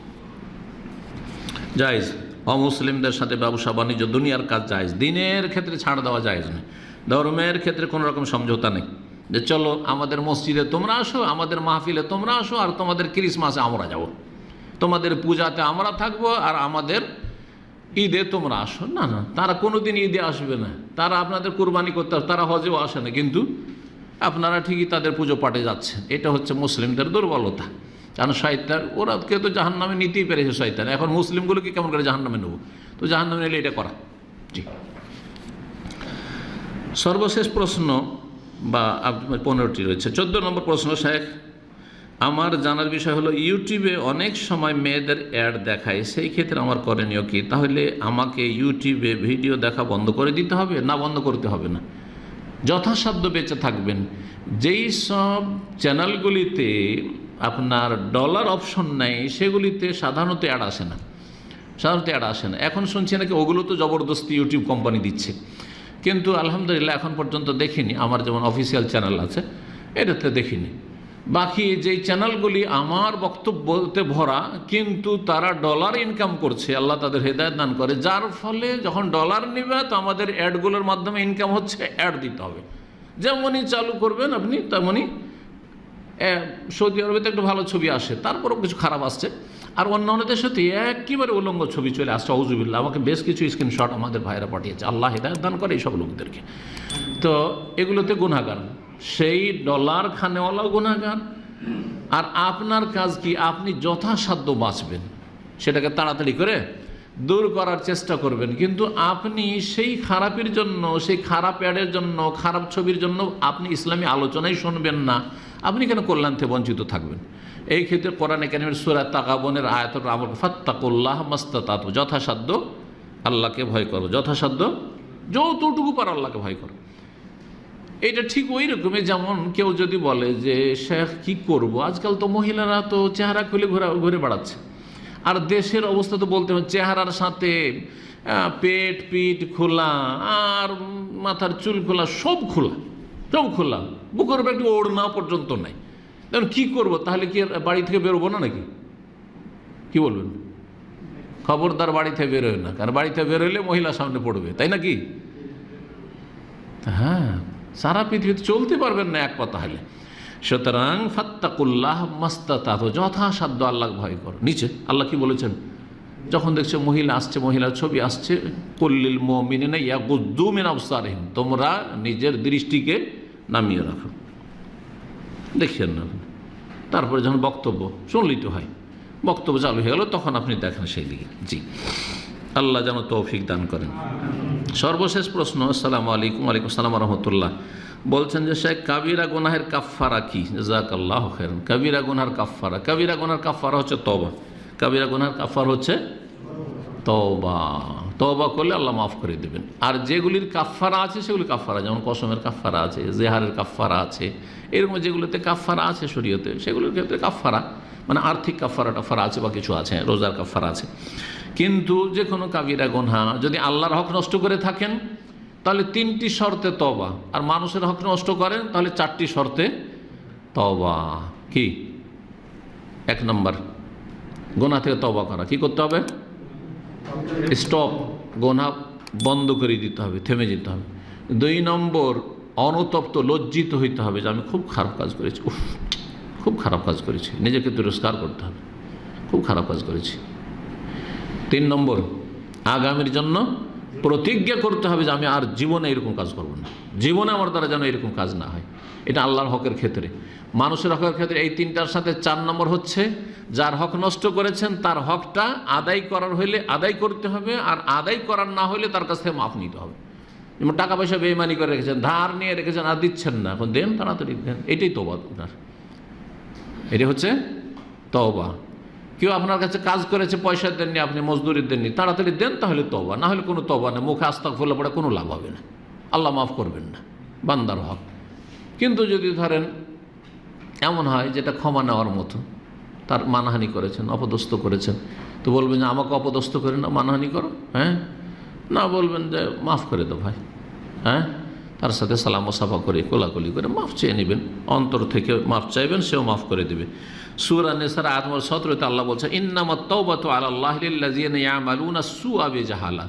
জায়েজ। অমুসলিমদের সাথে ব্যবসা বাণিজ্য, দুনিয়ার কাজ জায়েজ, দিনের ক্ষেত্রে ছাড় দেওয়া জায়েজ নেই। ধর্মের ক্ষেত্রে কোনো রকম সমঝোতা নেই যে চলো আমাদের মসজিদে তোমরা আসো, আমাদের মাহফিলে তোমরা আসো, আর তোমাদের ক্রিসমাসে আমরা যাব, তোমাদের পূজাতে আমরা থাকবো, আর আমাদের ঈদে তোমরা আসো। না না, তারা কোনো দিন ঈদে আসবে না, তারা আপনাদের কুরবানি করতে আসবে, তারা হজেও আসে না, কিন্তু আপনারা ঠিকই তাদের পুজো পাঠে যাচ্ছেন। এটা হচ্ছে মুসলিমদের দুর্বলতা। কারণ শয়তান ওরা কেউ তো জাহান্নামে নিতেই পেরেছে শয়তান, এখন মুসলিমগুলোকে কেমন করে জাহান্নামে নেব? তো জাহান্নামে নিলে এটা করা। জি, সর্বশেষ প্রশ্ন বা 15টি রয়েছে। 14 নম্বর প্রশ্ন, শেখ আমার জানার বিষয় হলো ইউটিউবে অনেক সময় মেয়েদের অ্যাড দেখায়, সেই ক্ষেত্রে আমার করণীয় কি? তাহলে আমাকে ইউটিউবে ভিডিও দেখা বন্ধ করে দিতে হবে না বন্ধ করতে হবে না? যথাসাধ্য বেঁচে থাকবেন। যেই সব চ্যানেলগুলিতে আপনার ডলার অপশন নেই সেগুলিতে সাধারণত অ্যাড আসে না, এখন শুনছি নাকি ওগুলো তো জবরদস্তি ইউটিউব কোম্পানি দিচ্ছে, কিন্তু আলহামদুলিল্লাহ এখন পর্যন্ত দেখিনি। আমার যেমন অফিসিয়াল চ্যানেল আছে এটাতে দেখিনি। বাকি যেই চ্যানেলগুলি আমার বক্তব্যতে ভরা কিন্তু তারা ডলার ইনকাম করছে, আল্লাহ তাদের হেদায়েত দান করে, যার ফলে যখন ডলার নেবে তো আমাদের অ্যাডগুলোর মাধ্যমে ইনকাম হচ্ছে, অ্যাড দিতে হবে। যেমনই চালু করবেন আপনি তেমনই সৌদি আরবে তো একটু ভালো ছবি আসে, তারপরেও কিছু খারাপ আসছে, আর অন্যান্য দেশে তো একেবারে উলঙ্গ ছবি চলে আসছে। আউযুবিল্লাহ, আমাকে বেশ কিছু স্ক্রিনশট আমাদের ভাইরা পাঠিয়েছে, আল্লাহ হেদায়েত দান করে এইসব লোকদেরকে। তো এগুলোতে গুনাহগার, সেই ডলার খানেওয়ালাও গুনাহগার। আর আপনার কাজ কি? আপনি যথাসাধ্য বাঁচবেন, সেটাকে তাড়াতাড়ি করে দূর করার চেষ্টা করবেন, কিন্তু আপনি সেই খারাপের জন্য, সেই খারাপ অ্যাডের জন্য, খারাপ ছবির জন্য আপনি ইসলামী আলোচনাই শুনবেন না। আপনি কেন কল্যাণ থেকে বঞ্চিত থাকবেন? এই ক্ষেত্রে কোরআনে কারিমের সূরা তাগাবনের আয়াতুল আমল ফাত্তাকুল্লাহ মাস্তাতাতু, যথাসাধ্য আল্লাহকে ভয় করো, যথাসাধ্য যতটুকু পারো আল্লাহকে ভয় করো। এটা ঠিক ওই রকমই যেমন কেউ যদি বলে যে শেখ কি করব, আজকাল তো মহিলারা তো চেহারা খুলে ঘুরে বেড়াচ্ছে, আর দেশের অবস্থা তো বলতে হবে, চেহারার সাথে পেট পিঠ খোলা আর মাথার চুল খোলা, সব খোলা, বুকের উপর একটু ওড়না পর্যন্ত নাই। তখন কী করবো? তাহলে কি বাড়ি থেকে বেরোবো না নাকি? কি বলবেন? খবরদার বাড়ি থেকে বেরোয় না, কারণ বাড়ি থেকে বেরোলে মহিলা সামনে পড়বে, তাই নাকি? হ্যাঁ, সারা পৃথিবীতে চলতে পারবেন না এক কথা হলে। সুতরাং ফাত্তাকুল্লাহ মাস্তাতাতু, যথাসাধ্য আল্লাহ ভয় করো। নিচে আল্লাহ কি বলেছেন? যখন দেখছো মহিলা আসছে, মহিলার ছবি আসছে, কুল্লিল মুমিনিনা ইয়াগুদ্দু মিন আবসারিহিম, তোমরা নিজের দৃষ্টিকে নামিয়ে রাখো। দেখছেন না? তারপরে যখন বক্তব্য শুনলেই তো হয়, বক্তব্য চালু হয়ে গেল তখন আপনি দেখেন সেই দিকে। জি, আল্লাহ যেন তৌফিক দান করেন। সর্বশেষ প্রশ্ন, আসসালামু আলাইকুম। ওয়ালাইকুম আসসালাম ওয়া রাহমাতুল্লাহ। বলছেন যে শেখ কাবিরা গুনাহের কাফফারা কি? জাযাকাল্লাহু খাইরান। কাবিরা গুনাহের কাফফারা, কাবিরা গুনাহের কাফফারা হচ্ছে তওবা। কাবিরা গুনাহের কাফফারা হচ্ছে তওবা। তওবা করলে আল্লাহ মাফ করে দেবেন। আর যেগুলির কাফফারা আছে সেগুলি কাফফারা, যেমন কসমের কাফফারা আছে, জেহারের কাফফারা আছে, এরকম যেগুলোতে কাফফারা আছে শরীয়তে, সেগুলোর ক্ষেত্রে কাফফারা মানে আর্থিক কাফফারা টাফারা আছে বা কিছু আছে, রোজার কাফফারা আছে। কিন্তু যে কোনো কাবিরা গুনাহ যদি আল্লাহর হক নষ্ট করে থাকেন তাহলে 3টি শর্তে তওবা, আর মানুষের হক নষ্ট করেন তাহলে 4টি শর্তে তওবা। কি? 1 নম্বর, গুনাহ থেকে তওবা করা। কি করতে হবে? স্টপ, গুনাহ বন্ধ করে দিতে হবে, থেমে যেতে হবে। 2 নম্বর, অনুতপ্ত লজ্জিত হইতে হবে যে আমি খুব খারাপ কাজ করেছি, খুব খারাপ কাজ করেছি, নিজেকে তিরস্কার করতে হবে, খুব খারাপ কাজ করেছি। 3 নম্বর, আগামীর জন্য প্রতিজ্ঞা করতে হবে যে আমি আর জীবনে এরকম কাজ করব না, জীবনে আমার দ্বারা যেন এরকম কাজ না হয়। এটা আল্লাহর হকের ক্ষেত্রে। মানুষের হকের ক্ষেত্রে এই 3টার সাথে 4 নম্বর হচ্ছে যার হক নষ্ট করেছেন তার হকটা আদায় করার হইলে আদায় করতে হবে, আর আদায় করার না হলে তার কাছ থেকে মাফ নিতে হবে। যেমন টাকা পয়সা বেইমানি করে রেখেছেন, ধার নিয়ে রেখেছেন, আর দিচ্ছেন না, এখন দেন, তাড়াতাড়ি দেন। এটাই তওবা আপনার, এটি হচ্ছে তওবা। কেউ আপনার কাছে কাজ করেছে, পয়সা দেননি, আপনি মজদুরি দেননি, তাড়াতাড়ি দেন, তাহলে তওবা। না হলে কোনো তওবা না, মুখে আস্তাগফিরুল্লাহ পড়ে কোনো লাভ হবে না, আল্লাহ মাফ করবেন না, বান্দার হক। কিন্তু যদি ধরেন এমন হয় যেটা ক্ষমা নেওয়ার মতো, তার মানহানি করেছেন, অপদস্থ করেছেন, তো বলবেন যে আমাকে অপদস্থ করে না, মানহানি করো, হ্যাঁ না, বলবেন যে মাফ করে দাও ভাই, হ্যাঁ, তার সাথে সালাম সাফা করে কোলাকুলি করে মাফ চেয়ে নেবেন, অন্তর থেকে মাফ চাইবেন, সেও মাফ করে দেবে। সূরা নিসার আয়াত নম্বর 17-তে আল্লাহ বলছে ইন্নামাত তাওবাতু আলাল্লাহি লিল্লাযিনা ইয়ামালুনা সুআ বিজাহালা,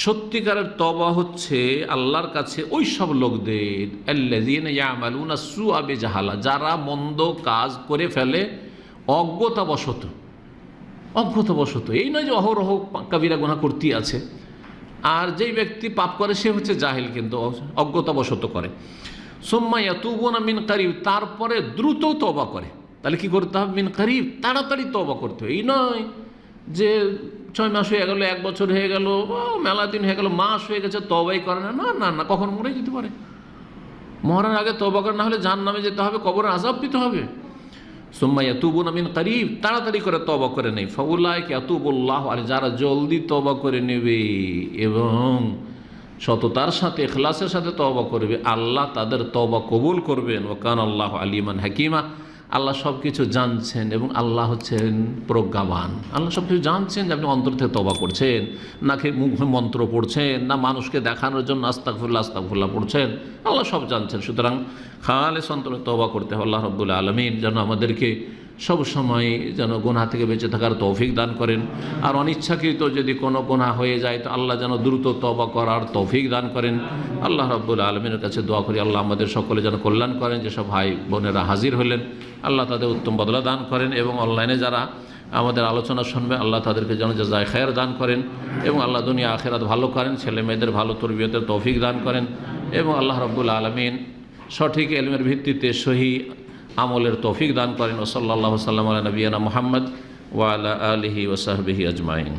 সত্যিকারের তওবা হচ্ছে আল্লাহর কাছে ওই সব লোকদের, আল্লাযিনা ইয়ামালুনা সুআ বিজাহালা, যারা মন্দ কাজ করে ফেলে অজ্ঞতাবশত। এই নয় যে অহরহ কাবিরা গুনাহ করতেই আছে, আর যেই ব্যক্তি পাপ করে সে হচ্ছে জাহিল, কিন্তু অজ্ঞতাবশত করে। সুম্মা ইয়াতুবুনা মিন কারিব, তারপরে দ্রুত তওবা করে, তাহলে কি করতে হবে? মিন করিব, তাড়াতাড়ি তওবা করতে হবে। এই নয় যে 6 মাস হয়ে গেল, 1 বছর হয়ে গেল, মেলা দিন হয়ে গেল, মাস হয়ে গেছে, তওবাই করে না। না না না, কখন মরে যেতে পারে। মরার আগে তওবা করে না হলে জাহান্নামে যেতে হবে, কবরে আযাব পেতে হবে। সুম্মা ইয়াতুবুনা মিন করিব, তাড়াতাড়ি করে তওবা করে নেই। ফাউলাইকা ইয়াতুবুল্লাহু আলাইহিম, যারা জলদি তওবা করে নেবে এবং সততার সাথে ইখলাসের সাথে তওবা করবে, আল্লাহ তাদের তওবা কবুল করবেন। ওয়া কানা আল্লাহু আলিমান হাকিমা, আল্লাহ সব কিছু জানছেন এবং আল্লাহ হচ্ছেন প্রজ্ঞাবান। আল্লাহ সব কিছু জানছেন যে আপনি অন্তর থেকে তওবা করছেন, নাকি মুখে মন্ত্র পড়ছেন, না মানুষকে দেখানোর জন্য আস্তাগফিরুল্লাহ আস্তাগফিরুল্লাহ পড়ছেন, আল্লাহ সব জানছেন। সুতরাং খালেস অন্তরে তওবা করতে হবে। আল্লাহ রাব্বুল আলামিন যেন আমাদেরকে সব সময় যেন গুনাহ থেকে বেঁচে থাকার তৌফিক দান করেন। আর অনিচ্ছাকৃত যদি কোনো গুনাহ হয়ে যায় তো আল্লাহ যেন দ্রুত তওবা করার তৌফিক দান করেন। আল্লাহ রাব্বুল আলামিনের কাছে দোয়া করি আল্লাহ আমাদের সকলে যেন কল্যাণ করেন। যেসব ভাই বোনেরা হাজির হলেন আল্লাহ তাদের উত্তম বদলা দান করেন, এবং অনলাইনে যারা আমাদের আলোচনা শুনবে আল্লাহ তাদেরকে যেন জাযায়ে খায়ের দান করেন, এবং আল্লাহ দুনিয়া আখিরাত ভালো করেন, ছেলে মেয়েদের ভালো তরবিয়তের তৌফিক দান করেন, এবং আল্লাহ রাব্বুল আলামিন সঠিক ইলমের ভিত্তিতে সহি আমলের তৌফিক দান করেন। ওয়া সাল্লাল্লাহু সাল্লাম আলা নবিয়িনা মুহাম্মদ ওয়া আলা আলিহি ওয়া সাহবিহি আজমাইন।